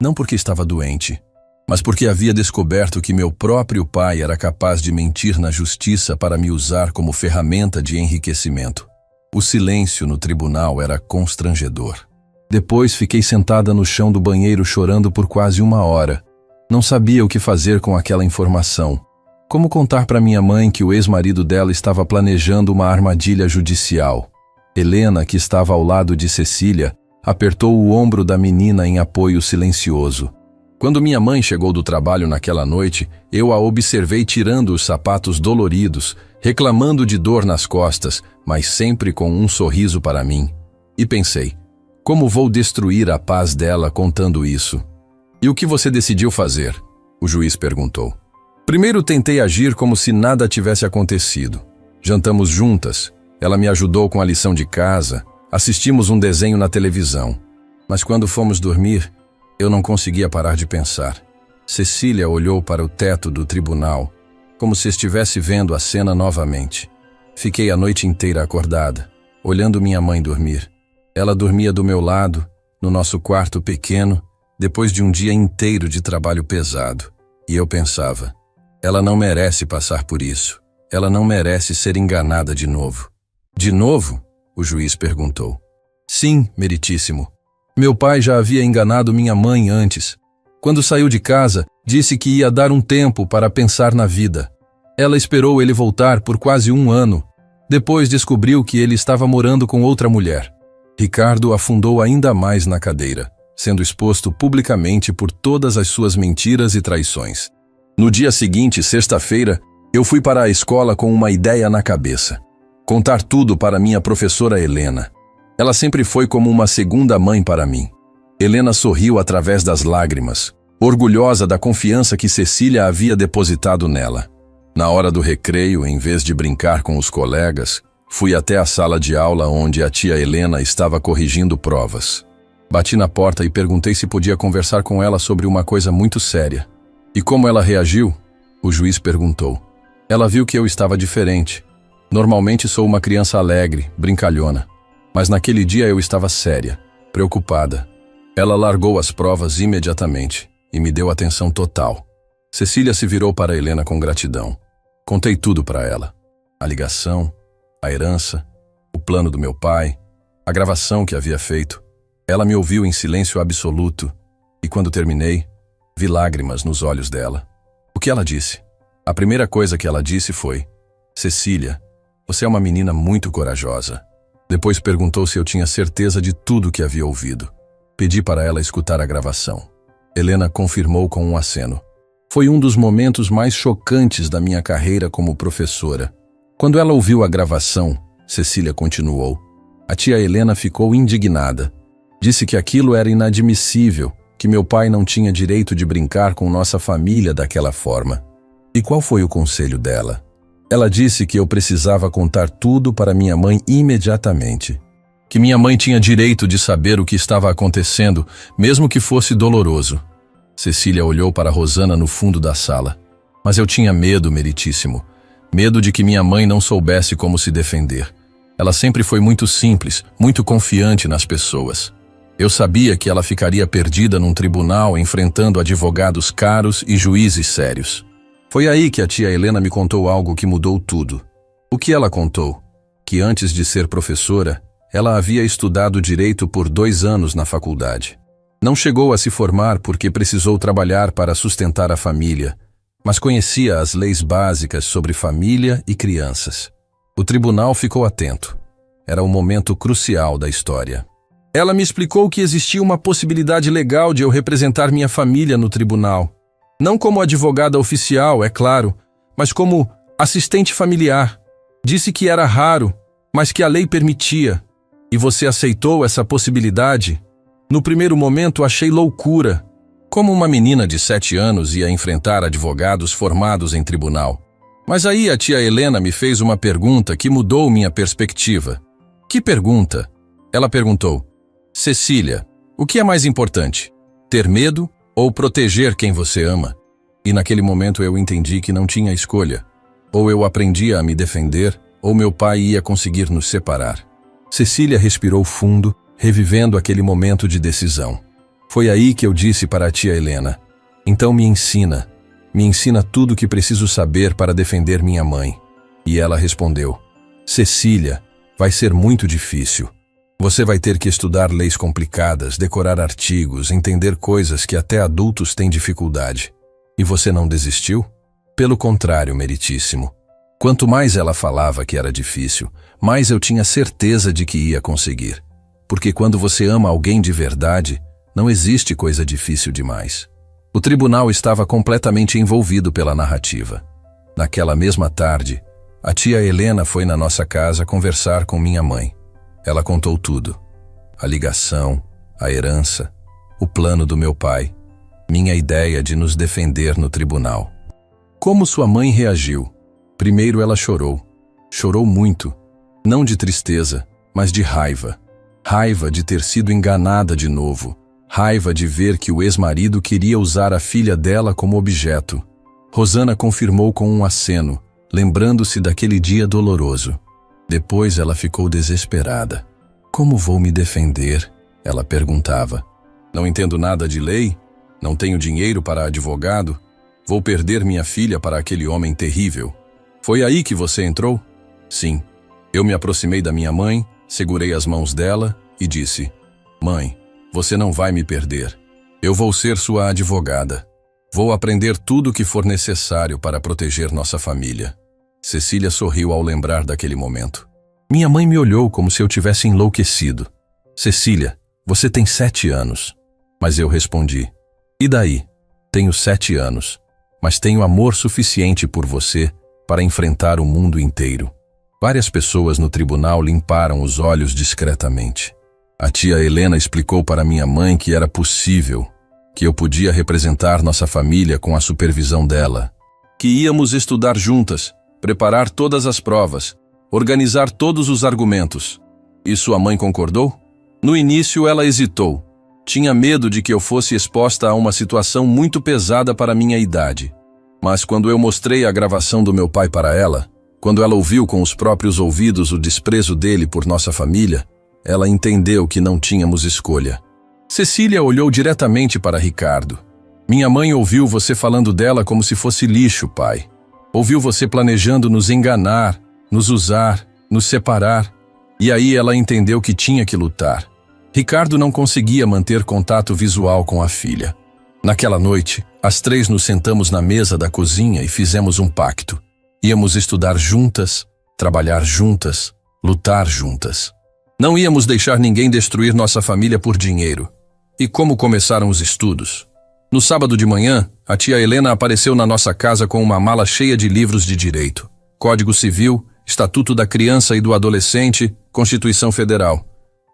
Não porque estava doente, mas porque havia descoberto que meu próprio pai era capaz de mentir na justiça para me usar como ferramenta de enriquecimento. O silêncio no tribunal era constrangedor. Depois fiquei sentada no chão do banheiro chorando por quase 1 hora. Não sabia o que fazer com aquela informação. Como contar para minha mãe que o ex-marido dela estava planejando uma armadilha judicial? Helena, que estava ao lado de Cecília, apertou o ombro da menina em apoio silencioso. Quando minha mãe chegou do trabalho naquela noite, eu a observei tirando os sapatos doloridos, reclamando de dor nas costas, mas sempre com um sorriso para mim. E pensei, como vou destruir a paz dela contando isso? E o que você decidiu fazer? O juiz perguntou. Primeiro tentei agir como se nada tivesse acontecido. Jantamos juntas, ela me ajudou com a lição de casa, assistimos um desenho na televisão. Mas quando fomos dormir, eu não conseguia parar de pensar. Cecília olhou para o teto do tribunal, como se estivesse vendo a cena novamente. Fiquei a noite inteira acordada, olhando minha mãe dormir. Ela dormia do meu lado, no nosso quarto pequeno, depois de um dia inteiro de trabalho pesado. E eu pensava, ela não merece passar por isso. Ela não merece ser enganada de novo. De novo? O juiz perguntou. Sim, meritíssimo. Meu pai já havia enganado minha mãe antes. Quando saiu de casa, disse que ia dar um tempo para pensar na vida. Ela esperou ele voltar por quase 1 ano. Depois descobriu que ele estava morando com outra mulher. Ricardo afundou ainda mais na cadeira, sendo exposto publicamente por todas as suas mentiras e traições. No dia seguinte, sexta-feira, eu fui para a escola com uma ideia na cabeça. Contar tudo para minha professora Helena. Ela sempre foi como uma segunda mãe para mim. Helena sorriu através das lágrimas, orgulhosa da confiança que Cecília havia depositado nela. Na hora do recreio, em vez de brincar com os colegas, fui até a sala de aula onde a tia Helena estava corrigindo provas. Bati na porta e perguntei se podia conversar com ela sobre uma coisa muito séria. E como ela reagiu? O juiz perguntou. Ela viu que eu estava diferente. Normalmente sou uma criança alegre, brincalhona. Mas naquele dia eu estava séria, preocupada. Ela largou as provas imediatamente e me deu atenção total. Cecília se virou para Helena com gratidão. Contei tudo para ela. A ligação, a herança, o plano do meu pai, a gravação que havia feito. Ela me ouviu em silêncio absoluto e quando terminei, vi lágrimas nos olhos dela. O que ela disse? A primeira coisa que ela disse foi: Cecília, você é uma menina muito corajosa. Depois perguntou se eu tinha certeza de tudo que havia ouvido. Pedi para ela escutar a gravação. Helena confirmou com um aceno. Foi um dos momentos mais chocantes da minha carreira como professora. Quando ela ouviu a gravação, Cecília continuou. A tia Helena ficou indignada. Disse que aquilo era inadmissível, que meu pai não tinha direito de brincar com nossa família daquela forma. E qual foi o conselho dela? Ela disse que eu precisava contar tudo para minha mãe imediatamente. Que minha mãe tinha direito de saber o que estava acontecendo, mesmo que fosse doloroso. Cecília olhou para Rosana no fundo da sala. Mas eu tinha medo, meritíssimo. Medo de que minha mãe não soubesse como se defender. Ela sempre foi muito simples, muito confiante nas pessoas. Eu sabia que ela ficaria perdida num tribunal enfrentando advogados caros e juízes sérios. Foi aí que a tia Helena me contou algo que mudou tudo. O que ela contou? Que antes de ser professora, ela havia estudado direito por 2 anos na faculdade. Não chegou a se formar porque precisou trabalhar para sustentar a família, mas conhecia as leis básicas sobre família e crianças. O tribunal ficou atento. Era um momento crucial da história. Ela me explicou que existia uma possibilidade legal de eu representar minha família no tribunal. Não como advogada oficial, é claro, mas como assistente familiar. Disse que era raro, mas que a lei permitia. E você aceitou essa possibilidade? No primeiro momento achei loucura. Como uma menina de 7 anos ia enfrentar advogados formados em tribunal? Mas aí a tia Helena me fez uma pergunta que mudou minha perspectiva. Que pergunta? Ela perguntou: Cecília, O que é mais importante? Ter medo ou proteger quem você ama? E naquele momento eu entendi que não tinha escolha. Ou eu aprendia a me defender, ou meu pai ia conseguir nos separar. Cecília respirou fundo, revivendo aquele momento de decisão. Foi aí que eu disse para a tia Helena: então me ensina tudo o que preciso saber para defender minha mãe. E ela respondeu: Cecília, vai ser muito difícil. Você vai ter que estudar leis complicadas, decorar artigos, entender coisas que até adultos têm dificuldade. E você não desistiu? Pelo contrário, meritíssimo. Quanto mais ela falava que era difícil, mais eu tinha certeza de que ia conseguir. Porque quando você ama alguém de verdade, não existe coisa difícil demais. O tribunal estava completamente envolvido pela narrativa. Naquela mesma tarde, a tia Helena foi na nossa casa conversar com minha mãe. Ela contou tudo. A ligação, a herança, o plano do meu pai, minha ideia de nos defender no tribunal. Como sua mãe reagiu? Primeiro ela chorou. Chorou muito. Não de tristeza, mas de raiva. Raiva de ter sido enganada de novo. Raiva de ver que o ex-marido queria usar a filha dela como objeto. Rosana confirmou com um aceno, lembrando-se daquele dia doloroso. Depois ela ficou desesperada. Como vou me defender? Ela perguntava. Não entendo nada de lei? Não tenho dinheiro para advogado? Vou perder minha filha para aquele homem terrível. Foi aí que você entrou? Sim. Eu me aproximei da minha mãe, segurei as mãos dela e disse: Mãe, você não vai me perder. Eu vou ser sua advogada. Vou aprender tudo o que for necessário para proteger nossa família. Cecília sorriu ao lembrar daquele momento. Minha mãe me olhou como se eu tivesse enlouquecido. Cecília, você tem 7 anos. Mas eu respondi: e daí? Tenho 7 anos, mas tenho amor suficiente por você para enfrentar o mundo inteiro. Várias pessoas no tribunal limparam os olhos discretamente. A tia Helena explicou para minha mãe que era possível, que eu podia representar nossa família com a supervisão dela, que íamos estudar juntas, preparar todas as provas, organizar todos os argumentos. E sua mãe concordou? No início ela hesitou. Tinha medo de que eu fosse exposta a uma situação muito pesada para minha idade. Mas quando eu mostrei a gravação do meu pai para ela, quando ela ouviu com os próprios ouvidos o desprezo dele por nossa família, ela entendeu que não tínhamos escolha. Cecília olhou diretamente para Ricardo. Minha mãe ouviu você falando dela como se fosse lixo, pai. Ouviu você planejando nos enganar, nos usar, nos separar. E aí ela entendeu que tinha que lutar. Ricardo não conseguia manter contato visual com a filha. Naquela noite, as 3 nos sentamos na mesa da cozinha e fizemos um pacto. Íamos estudar juntas, trabalhar juntas, lutar juntas. Não íamos deixar ninguém destruir nossa família por dinheiro. E como começaram os estudos? No sábado de manhã, a tia Helena apareceu na nossa casa com uma mala cheia de livros de direito. Código Civil, Estatuto da Criança e do Adolescente, Constituição Federal.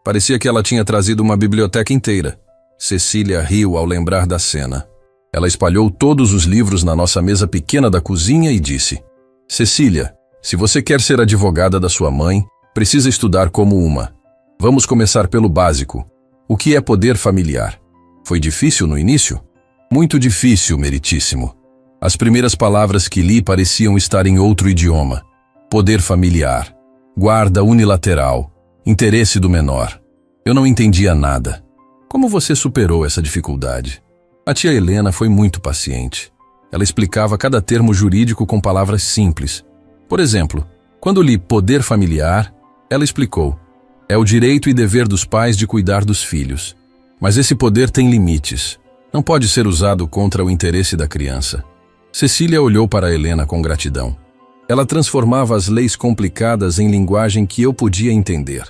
Parecia que ela tinha trazido uma biblioteca inteira. Cecília riu ao lembrar da cena. Ela espalhou todos os livros na nossa mesa pequena da cozinha e disse: Cecília, se você quer ser advogada da sua mãe, precisa estudar como uma. Vamos começar pelo básico. O que é poder familiar? Foi difícil no início? Muito difícil, meritíssimo. As primeiras palavras que li pareciam estar em outro idioma. Poder familiar, guarda unilateral, interesse do menor. Eu não entendia nada. Como você superou essa dificuldade? A tia Helena foi muito paciente. Ela explicava cada termo jurídico com palavras simples. Por exemplo, quando li poder familiar, ela explicou: é o direito e dever dos pais de cuidar dos filhos. Mas esse poder tem limites. Não pode ser usado contra o interesse da criança. Cecília olhou para Helena com gratidão. Ela transformava as leis complicadas em linguagem que eu podia entender.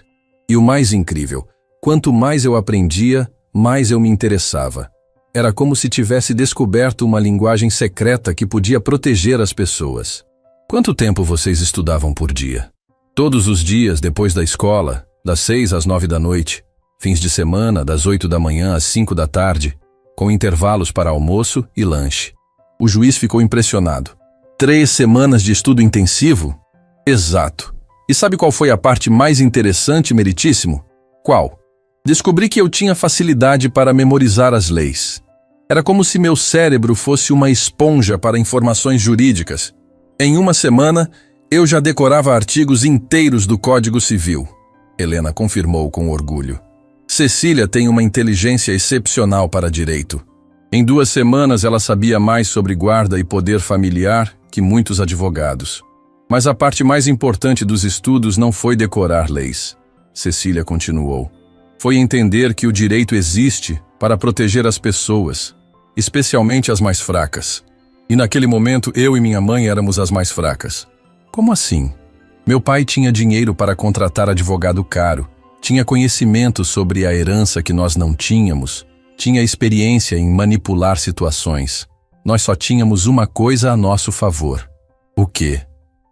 E o mais incrível, quanto mais eu aprendia, mais eu me interessava. Era como se tivesse descoberto uma linguagem secreta que podia proteger as pessoas. Quanto tempo vocês estudavam por dia? Todos os dias, depois da escola, das 6 às 9 da noite, fins de semana, das 8 da manhã às 5 da tarde, com intervalos para almoço e lanche. O juiz ficou impressionado. 3 semanas de estudo intensivo? Exato. E sabe qual foi a parte mais interessante, meritíssimo? Qual? Descobri que eu tinha facilidade para memorizar as leis. Era como se meu cérebro fosse uma esponja para informações jurídicas. Em uma semana, eu já decorava artigos inteiros do Código Civil. Helena confirmou com orgulho. Cecília tem uma inteligência excepcional para direito. Em 2 semanas ela sabia mais sobre guarda e poder familiar que muitos advogados. Mas a parte mais importante dos estudos não foi decorar leis. Cecília continuou. Foi entender que o direito existe para proteger as pessoas, especialmente as mais fracas. E naquele momento eu e minha mãe éramos as mais fracas. Como assim? Meu pai tinha dinheiro para contratar advogado caro, tinha conhecimento sobre a herança que nós não tínhamos, tinha experiência em manipular situações. Nós só tínhamos uma coisa a nosso favor. O quê?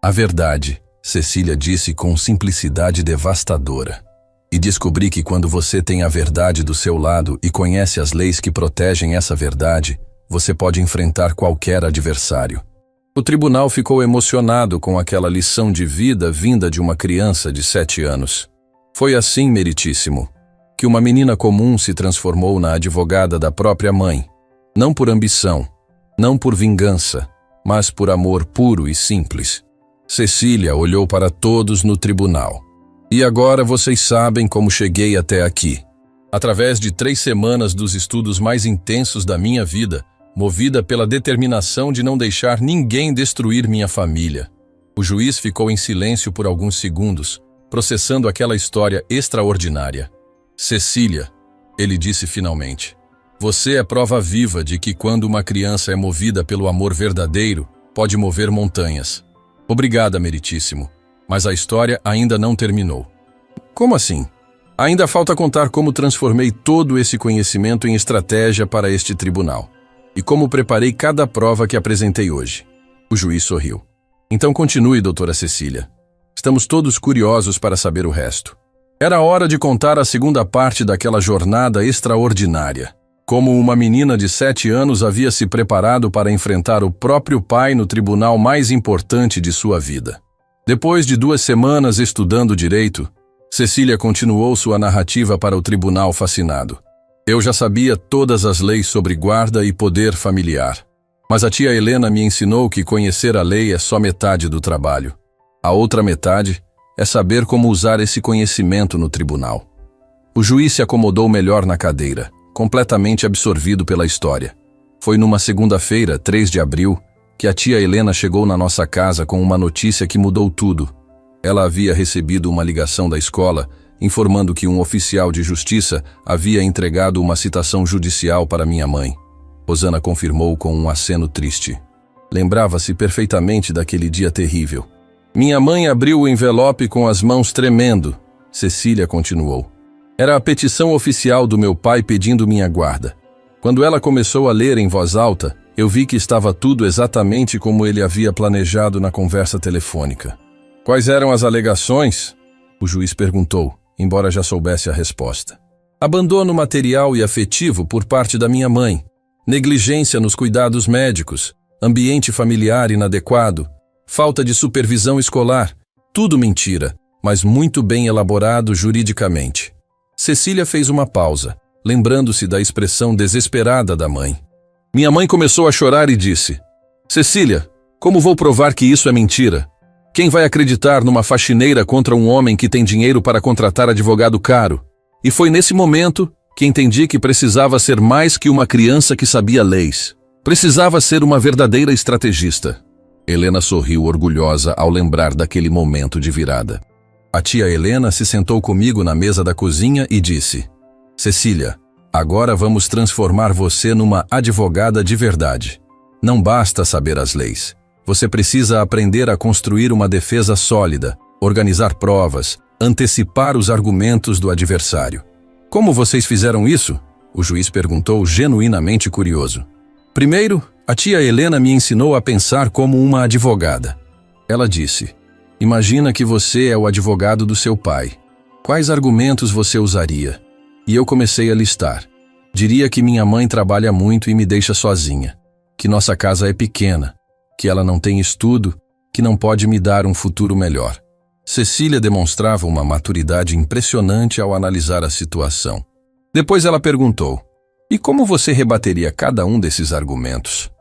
A verdade, Cecília disse com simplicidade devastadora. E descobri que quando você tem a verdade do seu lado e conhece as leis que protegem essa verdade, você pode enfrentar qualquer adversário. O tribunal ficou emocionado com aquela lição de vida vinda de uma criança de 7 anos. Foi assim, meritíssimo, que uma menina comum se transformou na advogada da própria mãe. Não por ambição, não por vingança, mas por amor puro e simples. Cecília olhou para todos no tribunal. E agora vocês sabem como cheguei até aqui. Através de 3 semanas dos estudos mais intensos da minha vida, movida pela determinação de não deixar ninguém destruir minha família. O juiz ficou em silêncio por alguns segundos, processando aquela história extraordinária. Cecília, ele disse finalmente, você é prova viva de que quando uma criança é movida pelo amor verdadeiro, pode mover montanhas. Obrigada, meritíssimo. Mas a história ainda não terminou. Como assim? Ainda falta contar como transformei todo esse conhecimento em estratégia para este tribunal. E como preparei cada prova que apresentei hoje. O juiz sorriu. Então continue, doutora Cecília. Estamos todos curiosos para saber o resto. Era hora de contar a segunda parte daquela jornada extraordinária. Como uma menina de 7 anos havia se preparado para enfrentar o próprio pai no tribunal mais importante de sua vida. Depois de 2 semanas estudando direito, Cecília continuou sua narrativa para o tribunal fascinado. Eu já sabia todas as leis sobre guarda e poder familiar, mas a tia Helena me ensinou que conhecer a lei é só metade do trabalho. A outra metade é saber como usar esse conhecimento no tribunal. O juiz se acomodou melhor na cadeira, completamente absorvido pela história. Foi numa segunda-feira, 3 de abril, que a tia Helena chegou na nossa casa com uma notícia que mudou tudo. Ela havia recebido uma ligação da escola informando que um oficial de justiça havia entregado uma citação judicial para minha mãe. Rosana confirmou com um aceno triste. Lembrava-se perfeitamente daquele dia terrível. Minha mãe abriu o envelope com as mãos tremendo. Cecília continuou. Era a petição oficial do meu pai pedindo minha guarda. Quando ela começou a ler em voz alta, eu vi que estava tudo exatamente como ele havia planejado na conversa telefônica. Quais eram as alegações? O juiz perguntou, embora já soubesse a resposta. Abandono material e afetivo por parte da minha mãe, negligência nos cuidados médicos, ambiente familiar inadequado, falta de supervisão escolar, tudo mentira, mas muito bem elaborado juridicamente. Cecília fez uma pausa, lembrando-se da expressão desesperada da mãe. Minha mãe começou a chorar e disse, Cecília, como vou provar que isso é mentira? Quem vai acreditar numa faxineira contra um homem que tem dinheiro para contratar advogado caro? E foi nesse momento que entendi que precisava ser mais que uma criança que sabia leis. Precisava ser uma verdadeira estrategista. Helena sorriu orgulhosa ao lembrar daquele momento de virada. A tia Helena se sentou comigo na mesa da cozinha e disse, Cecília, agora vamos transformar você numa advogada de verdade. Não basta saber as leis. Você precisa aprender a construir uma defesa sólida, organizar provas, antecipar os argumentos do adversário. Como vocês fizeram isso? O juiz perguntou genuinamente curioso. Primeiro, a tia Helena me ensinou a pensar como uma advogada. Ela disse, imagina que você é o advogado do seu pai. Quais argumentos você usaria? E eu comecei a listar. Diria que minha mãe trabalha muito e me deixa sozinha, que nossa casa é pequena, que ela não tem estudo, que não pode me dar um futuro melhor. Cecília demonstrava uma maturidade impressionante ao analisar a situação. Depois ela perguntou: "E como você rebateria cada um desses argumentos?"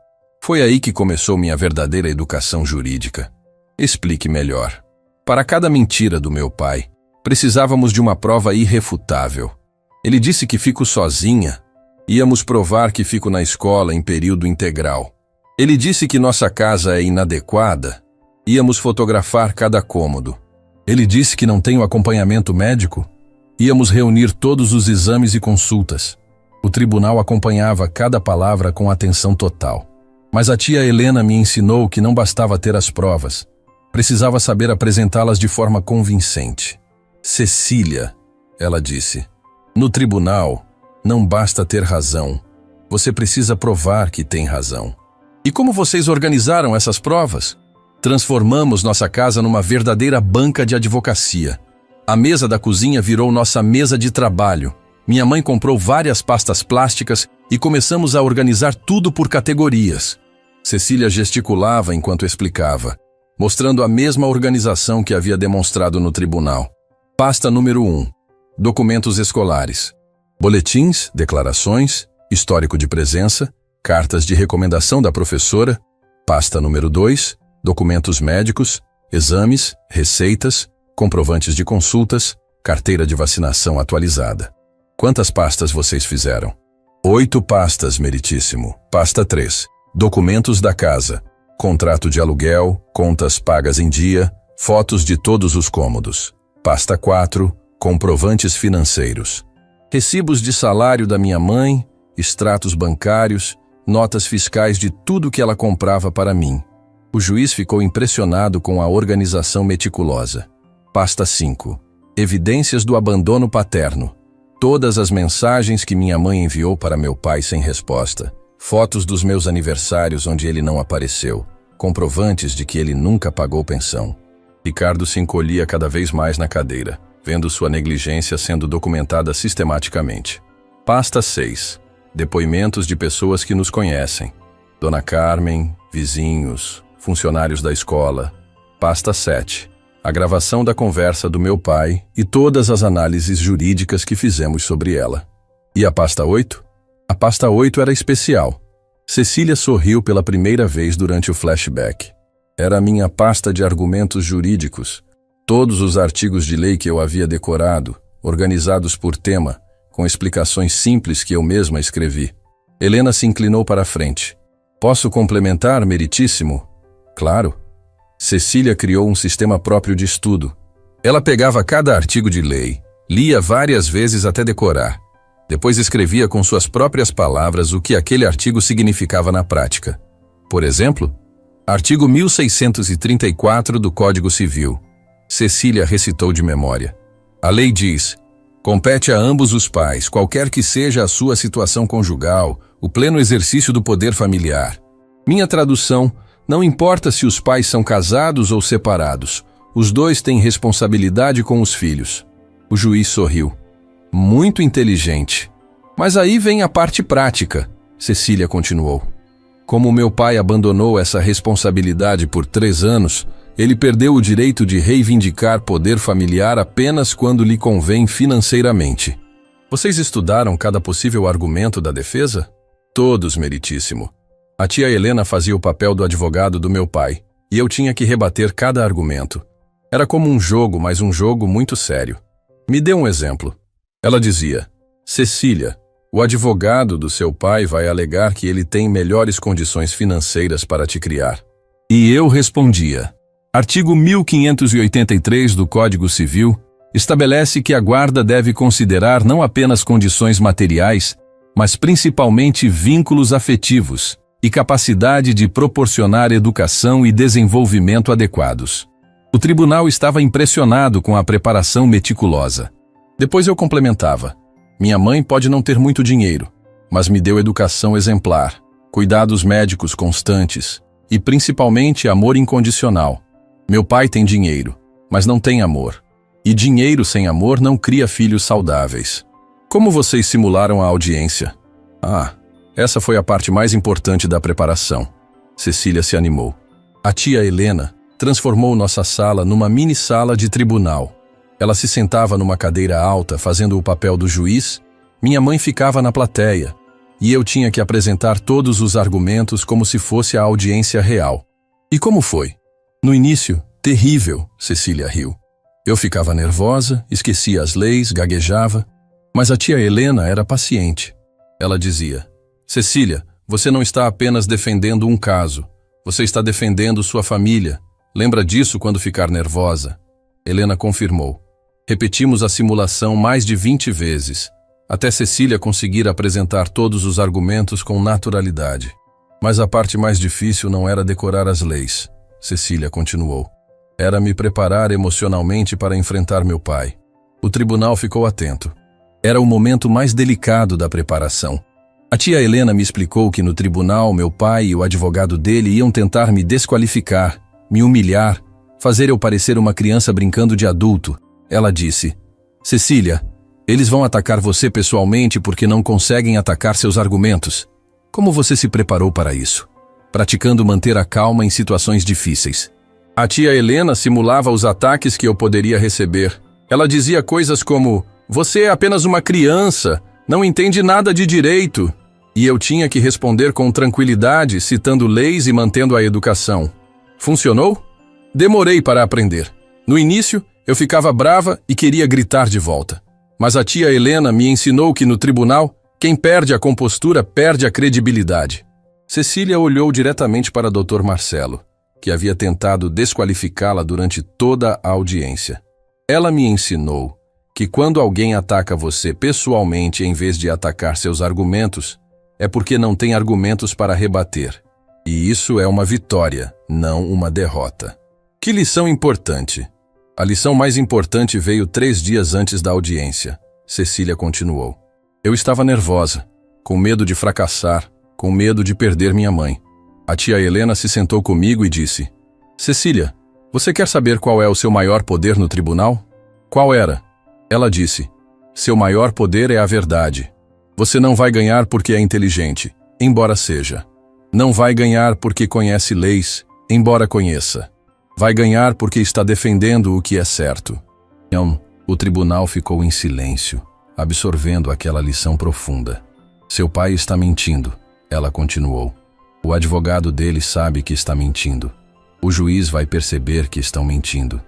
Foi aí que começou minha verdadeira educação jurídica. Explique melhor. Para cada mentira do meu pai, precisávamos de uma prova irrefutável. Ele disse que fico sozinha. Íamos provar que fico na escola em período integral. Ele disse que nossa casa é inadequada. Íamos fotografar cada cômodo. Ele disse que não tenho acompanhamento médico. Íamos reunir todos os exames e consultas. O tribunal acompanhava cada palavra com atenção total. Mas a tia Helena me ensinou que não bastava ter as provas. Precisava saber apresentá-las de forma convincente. "Cecília", ela disse, "no tribunal não basta ter razão. Você precisa provar que tem razão." E como vocês organizaram essas provas? Transformamos nossa casa numa verdadeira banca de advocacia. A mesa da cozinha virou nossa mesa de trabalho. Minha mãe comprou várias pastas plásticas e começamos a organizar tudo por categorias. Cecília gesticulava enquanto explicava, mostrando a mesma organização que havia demonstrado no tribunal. Pasta número 1. Documentos escolares. Boletins, declarações, histórico de presença, cartas de recomendação da professora. Pasta número 2. Documentos médicos, exames, receitas, comprovantes de consultas, carteira de vacinação atualizada. Quantas pastas vocês fizeram? 8 pastas, meritíssimo. Pasta 3. Documentos da casa. Contrato de aluguel, contas pagas em dia, fotos de todos os cômodos. Pasta 4. Comprovantes financeiros. Recibos de salário da minha mãe, extratos bancários, notas fiscais de tudo que ela comprava para mim. O juiz ficou impressionado com a organização meticulosa. Pasta 5. Evidências do abandono paterno. Todas as mensagens que minha mãe enviou para meu pai sem resposta. Fotos dos meus aniversários onde ele não apareceu. Comprovantes de que ele nunca pagou pensão. Ricardo se encolhia cada vez mais na cadeira, vendo sua negligência sendo documentada sistematicamente. Pasta 6. Depoimentos de pessoas que nos conhecem. Dona Carmen, vizinhos, funcionários da escola. Pasta 7. A gravação da conversa do meu pai e todas as análises jurídicas que fizemos sobre ela. E a pasta 8? A pasta 8 era especial. Cecília sorriu pela primeira vez durante o flashback. Era a minha pasta de argumentos jurídicos. Todos os artigos de lei que eu havia decorado, organizados por tema, com explicações simples que eu mesma escrevi. Helena se inclinou para a frente. "Posso complementar, meritíssimo?" "Claro." Cecília criou um sistema próprio de estudo. Ela pegava cada artigo de lei, lia várias vezes até decorar. Depois escrevia com suas próprias palavras o que aquele artigo significava na prática. Por exemplo, artigo 1634 do Código Civil. Cecília recitou de memória. A lei diz: "Compete a ambos os pais, qualquer que seja a sua situação conjugal, o pleno exercício do poder familiar." Minha tradução: não importa se os pais são casados ou separados, os dois têm responsabilidade com os filhos. O juiz sorriu. "Muito inteligente. Mas aí vem a parte prática", Cecília continuou. "Como meu pai abandonou essa responsabilidade por 3 anos, ele perdeu o direito de reivindicar poder familiar apenas quando lhe convém financeiramente." "Vocês estudaram cada possível argumento da defesa?" "Todos, meritíssimo. A tia Helena fazia o papel do advogado do meu pai, e eu tinha que rebater cada argumento. Era como um jogo, mas um jogo muito sério. Me dê um exemplo." Ela dizia: "Cecília, o advogado do seu pai vai alegar que ele tem melhores condições financeiras para te criar." E eu respondia: "Artigo 1583 do Código Civil estabelece que a guarda deve considerar não apenas condições materiais, mas principalmente vínculos afetivos e capacidade de proporcionar educação e desenvolvimento adequados." O tribunal estava impressionado com a preparação meticulosa. Depois eu complementava: "Minha mãe pode não ter muito dinheiro, mas me deu educação exemplar, cuidados médicos constantes e principalmente amor incondicional. Meu pai tem dinheiro, mas não tem amor. E dinheiro sem amor não cria filhos saudáveis." "Como vocês simularam a audiência?" "Ah, essa foi a parte mais importante da preparação." Cecília se animou. "A tia Helena transformou nossa sala numa mini-sala de tribunal. Ela se sentava numa cadeira alta, fazendo o papel do juiz, minha mãe ficava na plateia, e eu tinha que apresentar todos os argumentos como se fosse a audiência real. E como foi? No início, terrível, Cecília riu. Eu ficava nervosa, esquecia as leis, gaguejava, mas a tia Helena era paciente. Ela dizia: Cecília, você não está apenas defendendo um caso, você está defendendo sua família. Lembra disso quando ficar nervosa? Helena confirmou. Repetimos a simulação mais de 20 vezes, até Cecília conseguir apresentar todos os argumentos com naturalidade. Mas a parte mais difícil não era decorar as leis, Cecília continuou. Era me preparar emocionalmente para enfrentar meu pai. O tribunal ficou atento. Era o momento mais delicado da preparação. A tia Helena me explicou que no tribunal meu pai e o advogado dele iam tentar me desqualificar, me humilhar, fazer eu parecer uma criança brincando de adulto. Ela disse: Cecília, eles vão atacar você pessoalmente porque não conseguem atacar seus argumentos. Como você se preparou para isso? Praticando manter a calma em situações difíceis. A tia Helena simulava os ataques que eu poderia receber. Ela dizia coisas como: você é apenas uma criança, não entende nada de direito. E eu tinha que responder com tranquilidade, citando leis e mantendo a educação. Funcionou? Demorei para aprender. No início, eu ficava brava e queria gritar de volta. Mas a tia Helena me ensinou que no tribunal, quem perde a compostura perde a credibilidade. Cecília olhou diretamente para Dr. Marcelo, que havia tentado desqualificá-la durante toda a audiência. Ela me ensinou que quando alguém ataca você pessoalmente em vez de atacar seus argumentos, é porque não tem argumentos para rebater. E isso é uma vitória, não uma derrota. Que lição importante! A lição mais importante veio 3 dias antes da audiência. Cecília continuou. Eu estava nervosa, com medo de fracassar, com medo de perder minha mãe. A tia Helena se sentou comigo e disse: Cecília, você quer saber qual é o seu maior poder no tribunal? Qual era? Ela disse: seu maior poder é a verdade. Você não vai ganhar porque é inteligente, embora seja. Não vai ganhar porque conhece leis, embora conheça. Vai ganhar porque está defendendo o que é certo. Então, o tribunal ficou em silêncio, absorvendo aquela lição profunda. Seu pai está mentindo, ela continuou. O advogado dele sabe que está mentindo. O juiz vai perceber que estão mentindo.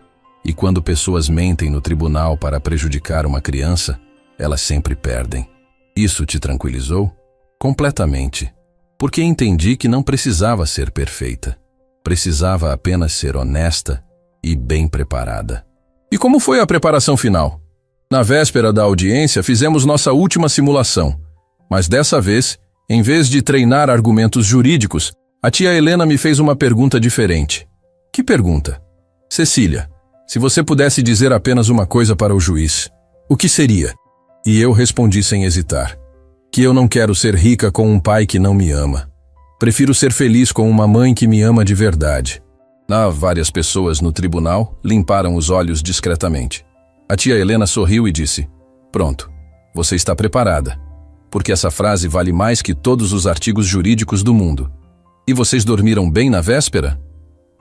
E quando pessoas mentem no tribunal para prejudicar uma criança, elas sempre perdem. Isso te tranquilizou? Completamente. Porque entendi que não precisava ser perfeita. Precisava apenas ser honesta e bem preparada. E como foi a preparação final? Na véspera da audiência, fizemos nossa última simulação. Mas dessa vez, em vez de treinar argumentos jurídicos, a tia Helena me fez uma pergunta diferente. Que pergunta? Cecília, se você pudesse dizer apenas uma coisa para o juiz, o que seria? E eu respondi sem hesitar: que eu não quero ser rica com um pai que não me ama. Prefiro ser feliz com uma mãe que me ama de verdade. Várias pessoas no tribunal limparam os olhos discretamente. A tia Helena sorriu e disse: pronto, você está preparada. Porque essa frase vale mais que todos os artigos jurídicos do mundo. E vocês dormiram bem na véspera?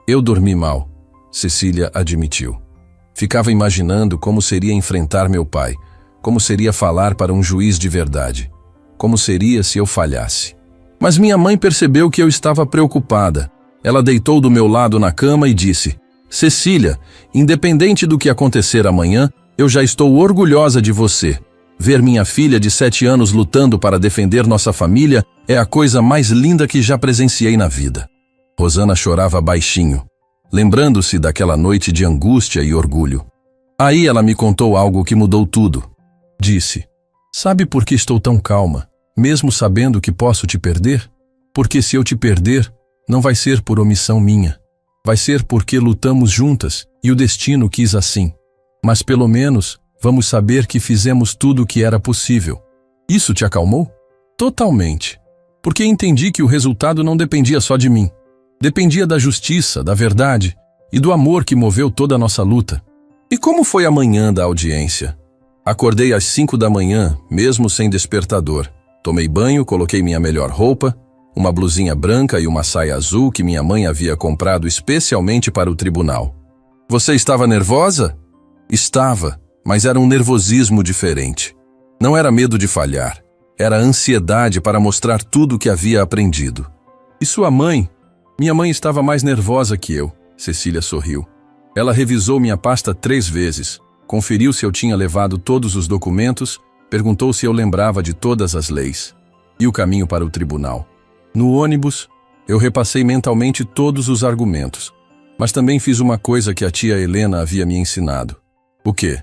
Eu dormi mal, Cecília admitiu. Ficava imaginando como seria enfrentar meu pai, como seria falar para um juiz de verdade, como seria se eu falhasse. Mas minha mãe percebeu que eu estava preocupada. Ela deitou do meu lado na cama e disse: Cecília, independente do que acontecer amanhã, eu já estou orgulhosa de você. Ver minha filha de 7 anos lutando para defender nossa família é a coisa mais linda que já presenciei na vida. Rosana chorava baixinho, lembrando-se daquela noite de angústia e orgulho. Aí ela me contou algo que mudou tudo. Disse: sabe por que estou tão calma, mesmo sabendo que posso te perder? Porque se eu te perder, não vai ser por omissão minha. Vai ser porque lutamos juntas e o destino quis assim. Mas pelo menos vamos saber que fizemos tudo o que era possível. Isso te acalmou? Totalmente. Porque entendi que o resultado não dependia só de mim. Dependia da justiça, da verdade e do amor que moveu toda a nossa luta. E como foi a manhã da audiência? Acordei às 5 da manhã, mesmo sem despertador. Tomei banho, coloquei minha melhor roupa uma blusinha branca e uma saia azul que minha mãe havia comprado especialmente para o tribunal. Você estava nervosa? Estava, mas era um nervosismo diferente. Não era medo de falhar, era ansiedade para mostrar tudo o que havia aprendido. E sua mãe? Minha mãe estava mais nervosa que eu, Cecília sorriu. Ela revisou minha pasta 3 vezes, conferiu se eu tinha levado todos os documentos, perguntou se eu lembrava de todas as leis. E o caminho para o tribunal. No ônibus, eu repassei mentalmente todos os argumentos, mas também fiz uma coisa que a tia Helena havia me ensinado. O quê?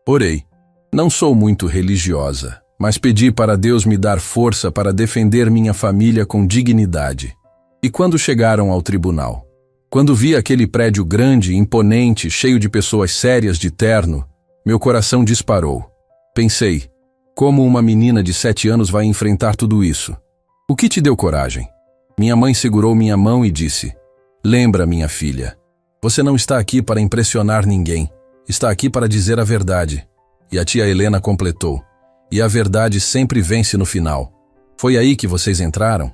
Orei. Não sou muito religiosa, mas pedi para Deus me dar força para defender minha família com dignidade. E quando chegaram ao tribunal? Quando vi aquele prédio grande, imponente, cheio de pessoas sérias de terno, meu coração disparou. Pensei, como uma menina de 7 anos vai enfrentar tudo isso? O que te deu coragem? Minha mãe segurou minha mão e disse, lembra, minha filha, você não está aqui para impressionar ninguém, está aqui para dizer a verdade. E a tia Helena completou, e a verdade sempre vence no final. Foi aí que vocês entraram?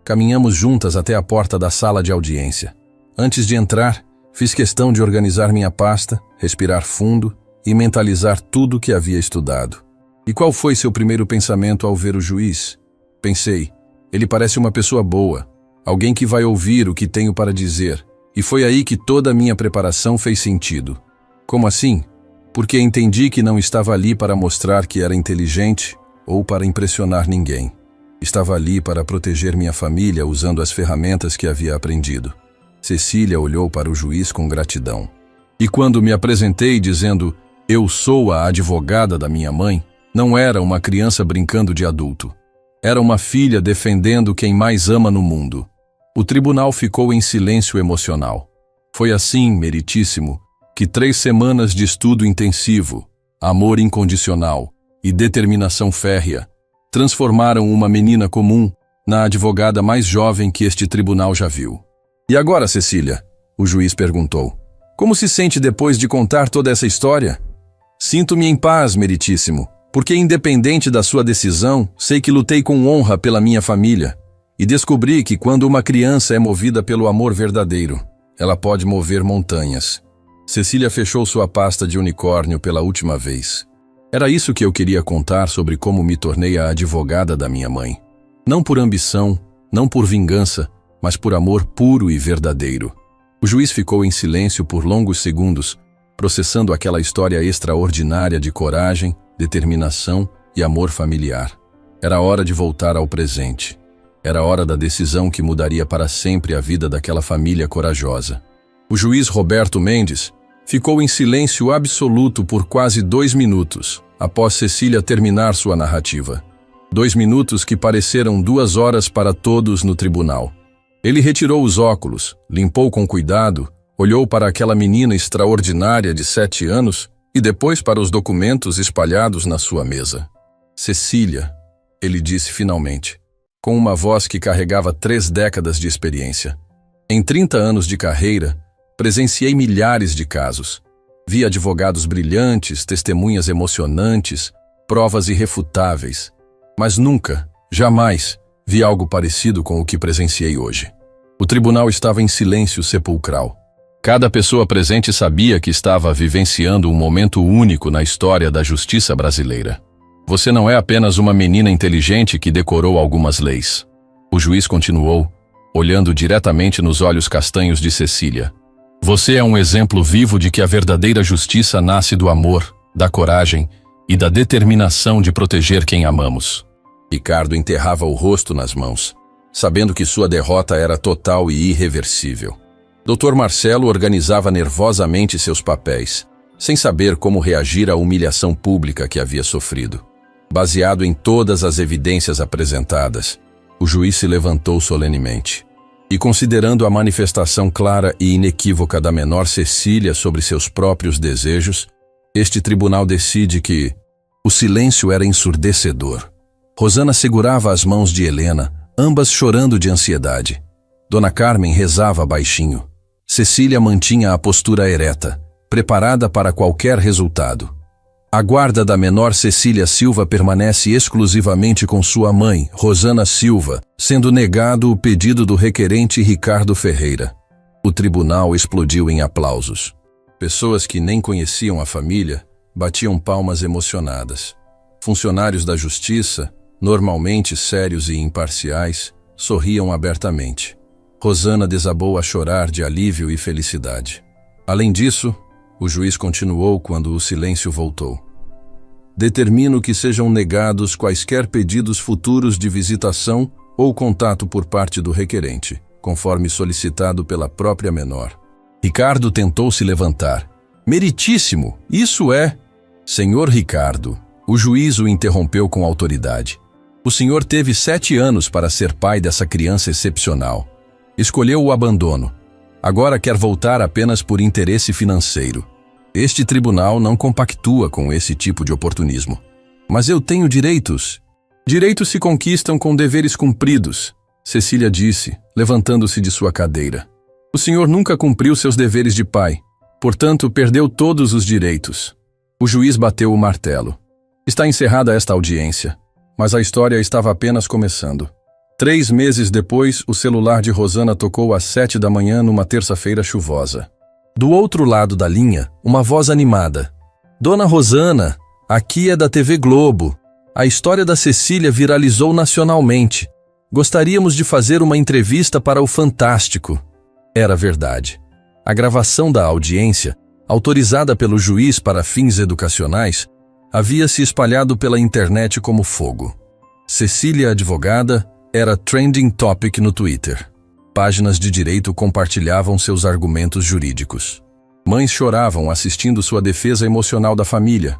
Caminhamos juntas até a porta da sala de audiência. Antes de entrar, fiz questão de organizar minha pasta, respirar fundo e mentalizar tudo o que havia estudado. E qual foi seu primeiro pensamento ao ver o juiz? Pensei, ele parece uma pessoa boa, alguém que vai ouvir o que tenho para dizer. E foi aí que toda a minha preparação fez sentido. Como assim? Porque entendi que não estava ali para mostrar que era inteligente ou para impressionar ninguém. Estava ali para proteger minha família usando as ferramentas que havia aprendido. Cecília olhou para o juiz com gratidão. E quando me apresentei dizendo, eu sou a advogada da minha mãe, não era uma criança brincando de adulto. Era uma filha defendendo quem mais ama no mundo. O tribunal ficou em silêncio emocional. Foi assim, meritíssimo, que 3 semanas de estudo intensivo, amor incondicional e determinação férrea transformaram uma menina comum na advogada mais jovem que este tribunal já viu. E agora, Cecília? O juiz perguntou. Como se sente depois de contar toda essa história? Sinto-me em paz, meritíssimo, porque independente da sua decisão, sei que lutei com honra pela minha família e descobri que quando uma criança é movida pelo amor verdadeiro, ela pode mover montanhas. Cecília fechou sua pasta de unicórnio pela última vez. Era isso que eu queria contar sobre como me tornei a advogada da minha mãe. Não por ambição, não por vingança, mas por amor puro e verdadeiro. O juiz ficou em silêncio por longos segundos, processando aquela história extraordinária de coragem, determinação e amor familiar. Era hora de voltar ao presente. Era hora da decisão que mudaria para sempre a vida daquela família corajosa. O juiz Roberto Mendes ficou em silêncio absoluto por quase 2 minutos, após Cecília terminar sua narrativa. 2 minutos que pareceram 2 horas para todos no tribunal. Ele retirou os óculos, limpou com cuidado, olhou para aquela menina extraordinária de 7 anos e depois para os documentos espalhados na sua mesa. Cecília, ele disse finalmente, com uma voz que carregava 3 décadas de experiência. Em 30 anos de carreira, presenciei milhares de casos. Vi advogados brilhantes, testemunhas emocionantes, provas irrefutáveis. Mas nunca, jamais, vi algo parecido com o que presenciei hoje. O tribunal estava em silêncio sepulcral. Cada pessoa presente sabia que estava vivenciando um momento único na história da justiça brasileira. Você não é apenas uma menina inteligente que decorou algumas leis. O juiz continuou, olhando diretamente nos olhos castanhos de Cecília. Você é um exemplo vivo de que a verdadeira justiça nasce do amor, da coragem e da determinação de proteger quem amamos. Ricardo enterrava o rosto nas mãos, sabendo que sua derrota era total e irreversível. Dr. Marcelo organizava nervosamente seus papéis, sem saber como reagir à humilhação pública que havia sofrido. Baseado em todas as evidências apresentadas, o juiz se levantou solenemente. E considerando a manifestação clara e inequívoca da menor Cecília sobre seus próprios desejos, este tribunal decide que o silêncio era ensurdecedor. Rosana segurava as mãos de Helena, ambas chorando de ansiedade. Dona Carmen rezava baixinho. Cecília mantinha a postura ereta, preparada para qualquer resultado. A guarda da menor Cecília Silva permanece exclusivamente com sua mãe, Rosana Silva, sendo negado o pedido do requerente Ricardo Ferreira. O tribunal explodiu em aplausos. Pessoas que nem conheciam a família batiam palmas emocionadas. Funcionários da justiça, normalmente sérios e imparciais, sorriam abertamente. Rosana desabou a chorar de alívio e felicidade. Além disso, o juiz continuou quando o silêncio voltou. Determino que sejam negados quaisquer pedidos futuros de visitação ou contato por parte do requerente, conforme solicitado pela própria menor. Ricardo tentou se levantar. Meritíssimo, isso é... Senhor Ricardo, o juiz o interrompeu com autoridade. O senhor teve 7 anos para ser pai dessa criança excepcional. Escolheu o abandono. Agora quer voltar apenas por interesse financeiro. Este tribunal não compactua com esse tipo de oportunismo. Mas eu tenho direitos. Direitos se conquistam com deveres cumpridos, Cecília disse, levantando-se de sua cadeira. O senhor nunca cumpriu seus deveres de pai, portanto perdeu todos os direitos. O juiz bateu o martelo. Está encerrada esta audiência, mas a história estava apenas começando. 3 meses depois, o celular de Rosana tocou às 7 da manhã numa terça-feira chuvosa. Do outro lado da linha, uma voz animada. Dona Rosana, aqui é da TV Globo. A história da Cecília viralizou nacionalmente. Gostaríamos de fazer uma entrevista para o Fantástico. Era verdade. A gravação da audiência, autorizada pelo juiz para fins educacionais, havia se espalhado pela internet como fogo. Cecília, advogada, era trending topic no Twitter. Páginas de direito compartilhavam seus argumentos jurídicos. Mães choravam assistindo sua defesa emocional da família.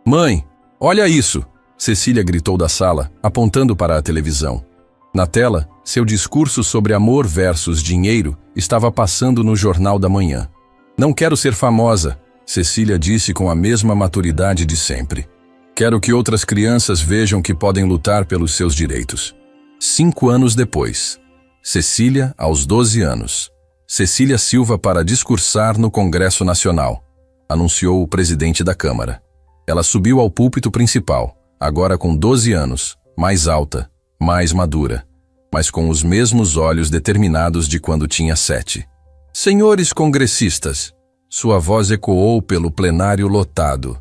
Mãe, olha isso! Cecília gritou da sala, apontando para a televisão. Na tela, seu discurso sobre amor versus dinheiro estava passando no Jornal da Manhã. Não quero ser famosa, Cecília disse com a mesma maturidade de sempre. Quero que outras crianças vejam que podem lutar pelos seus direitos. 5 anos depois. Cecília, aos 12 anos. Cecília Silva para discursar no Congresso Nacional, anunciou o presidente da Câmara. Ela subiu ao púlpito principal, agora com 12 anos, mais alta, mais madura, mas com os mesmos olhos determinados de quando tinha 7. Senhores congressistas, sua voz ecoou pelo plenário lotado.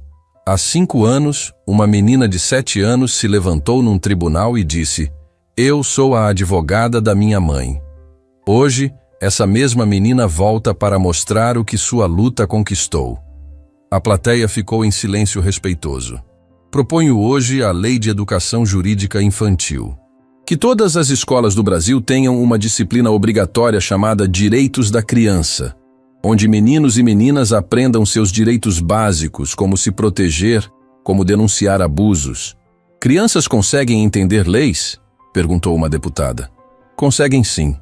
Há 5 anos, uma menina de 7 anos se levantou num tribunal e disse: eu sou a advogada da minha mãe. Hoje, essa mesma menina volta para mostrar o que sua luta conquistou. A plateia ficou em silêncio respeitoso. Proponho hoje a Lei de Educação Jurídica Infantil. Que todas as escolas do Brasil tenham uma disciplina obrigatória chamada Direitos da Criança, onde meninos e meninas aprendam seus direitos básicos, como se proteger, como denunciar abusos. Crianças conseguem entender leis? Perguntou uma deputada. Conseguem sim.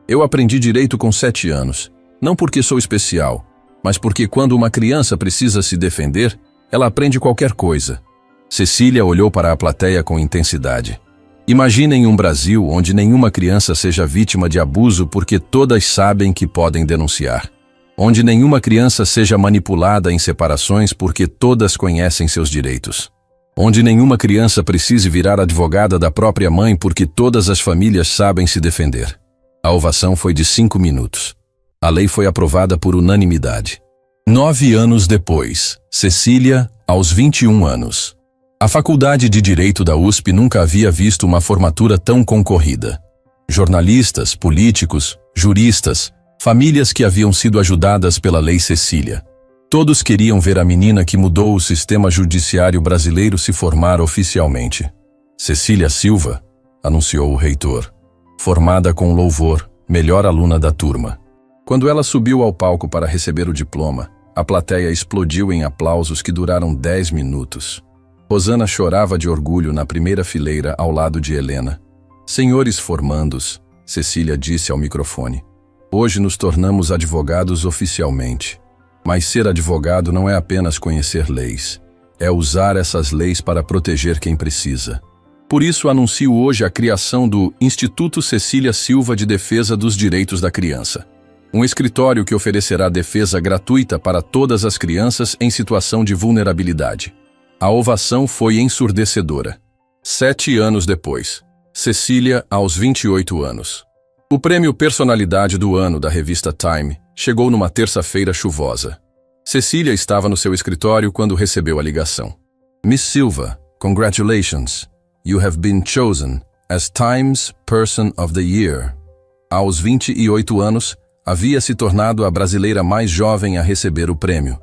Eu aprendi direito com 7 anos. Não porque sou especial, mas porque quando uma criança precisa se defender, ela aprende qualquer coisa. Cecília olhou para a plateia com intensidade. Imaginem um Brasil onde nenhuma criança seja vítima de abuso porque todas sabem que podem denunciar. Onde nenhuma criança seja manipulada em separações porque todas conhecem seus direitos. Onde nenhuma criança precise virar advogada da própria mãe porque todas as famílias sabem se defender. A ovação foi de 5 minutos. A lei foi aprovada por unanimidade. 9 anos depois, Cecília, aos 21 anos. A Faculdade de Direito da USP nunca havia visto uma formatura tão concorrida. Jornalistas, políticos, juristas, famílias que haviam sido ajudadas pela Lei Cecília. Todos queriam ver a menina que mudou o sistema judiciário brasileiro se formar oficialmente. Cecília Silva, anunciou o reitor, formada com louvor, melhor aluna da turma. Quando ela subiu ao palco para receber o diploma, a plateia explodiu em aplausos que duraram 10 minutos. Rosana chorava de orgulho na primeira fileira ao lado de Helena. Senhores formandos, Cecília disse ao microfone, hoje nos tornamos advogados oficialmente. Mas ser advogado não é apenas conhecer leis. É usar essas leis para proteger quem precisa. Por isso anuncio hoje a criação do Instituto Cecília Silva de Defesa dos Direitos da Criança. Um escritório que oferecerá defesa gratuita para todas as crianças em situação de vulnerabilidade. A ovação foi ensurdecedora. 7 anos depois, Cecília, aos 28 anos. O prêmio Personalidade do Ano da revista Time chegou numa terça-feira chuvosa. Cecília estava no seu escritório quando recebeu a ligação. Miss Silva, congratulations. You have been chosen as Time's Person of the Year. Aos 28 anos, havia se tornado a brasileira mais jovem a receber o prêmio.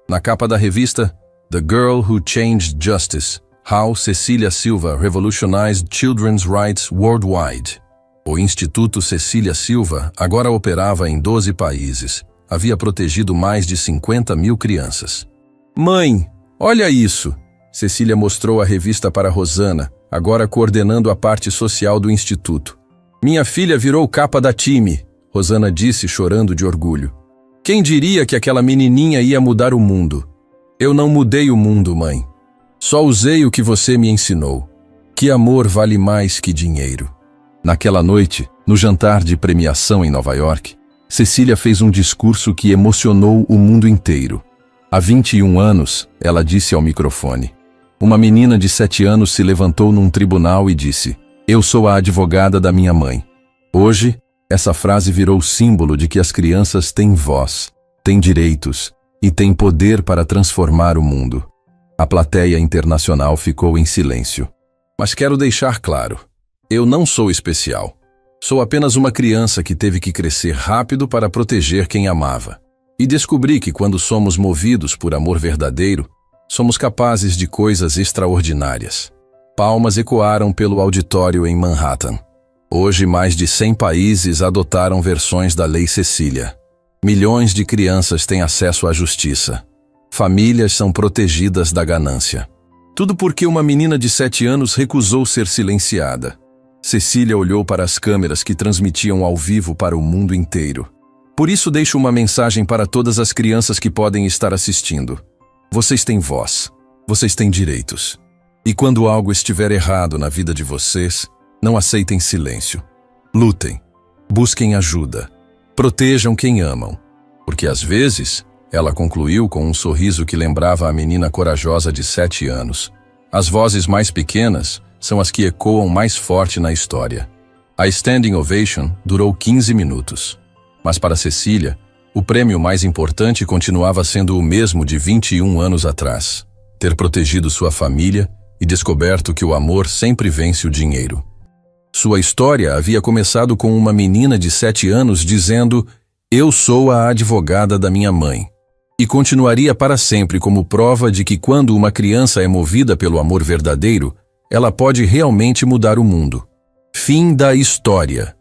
Na capa da revista, The Girl Who Changed Justice, How Cecília Silva Revolutionized Children's Rights Worldwide. O Instituto Cecília Silva agora operava em 12 países. Havia protegido mais de 50 mil crianças. Mãe, olha isso! Cecília mostrou a revista para Rosana, agora coordenando a parte social do Instituto. Minha filha virou capa da Time, Rosana disse chorando de orgulho. Quem diria que aquela menininha ia mudar o mundo? Eu não mudei o mundo, mãe. Só usei o que você me ensinou. Que amor vale mais que dinheiro. Naquela noite, no jantar de premiação em Nova York, Cecília fez um discurso que emocionou o mundo inteiro. Há 21 anos, ela disse ao microfone. Uma menina de 7 anos se levantou num tribunal e disse: Eu sou a advogada da minha mãe. Hoje, essa frase virou símbolo de que as crianças têm voz, têm direitos e têm poder para transformar o mundo. A plateia internacional ficou em silêncio. Mas quero deixar claro, eu não sou especial. Sou apenas uma criança que teve que crescer rápido para proteger quem amava. E descobri que quando somos movidos por amor verdadeiro, somos capazes de coisas extraordinárias. Palmas ecoaram pelo auditório em Manhattan. Hoje, mais de 100 países adotaram versões da Lei Cecília. Milhões de crianças têm acesso à justiça. Famílias são protegidas da ganância. Tudo porque uma menina de 7 anos recusou ser silenciada. Cecília olhou para as câmeras que transmitiam ao vivo para o mundo inteiro. Por isso deixo uma mensagem para todas as crianças que podem estar assistindo. Vocês têm voz. Vocês têm direitos. E quando algo estiver errado na vida de vocês, não aceitem silêncio. Lutem. Busquem ajuda. Protejam quem amam. Porque às vezes, ela concluiu com um sorriso que lembrava a menina corajosa de 7 anos. As vozes mais pequenas são as que ecoam mais forte na história. A Standing Ovation durou 15 minutos. Mas para Cecília, o prêmio mais importante continuava sendo o mesmo de 21 anos atrás. Ter protegido sua família e descoberto que o amor sempre vence o dinheiro. Sua história havia começado com uma menina de 7 anos dizendo: Eu sou a advogada da minha mãe. E continuaria para sempre como prova de que quando uma criança é movida pelo amor verdadeiro, ela pode realmente mudar o mundo. Fim da história.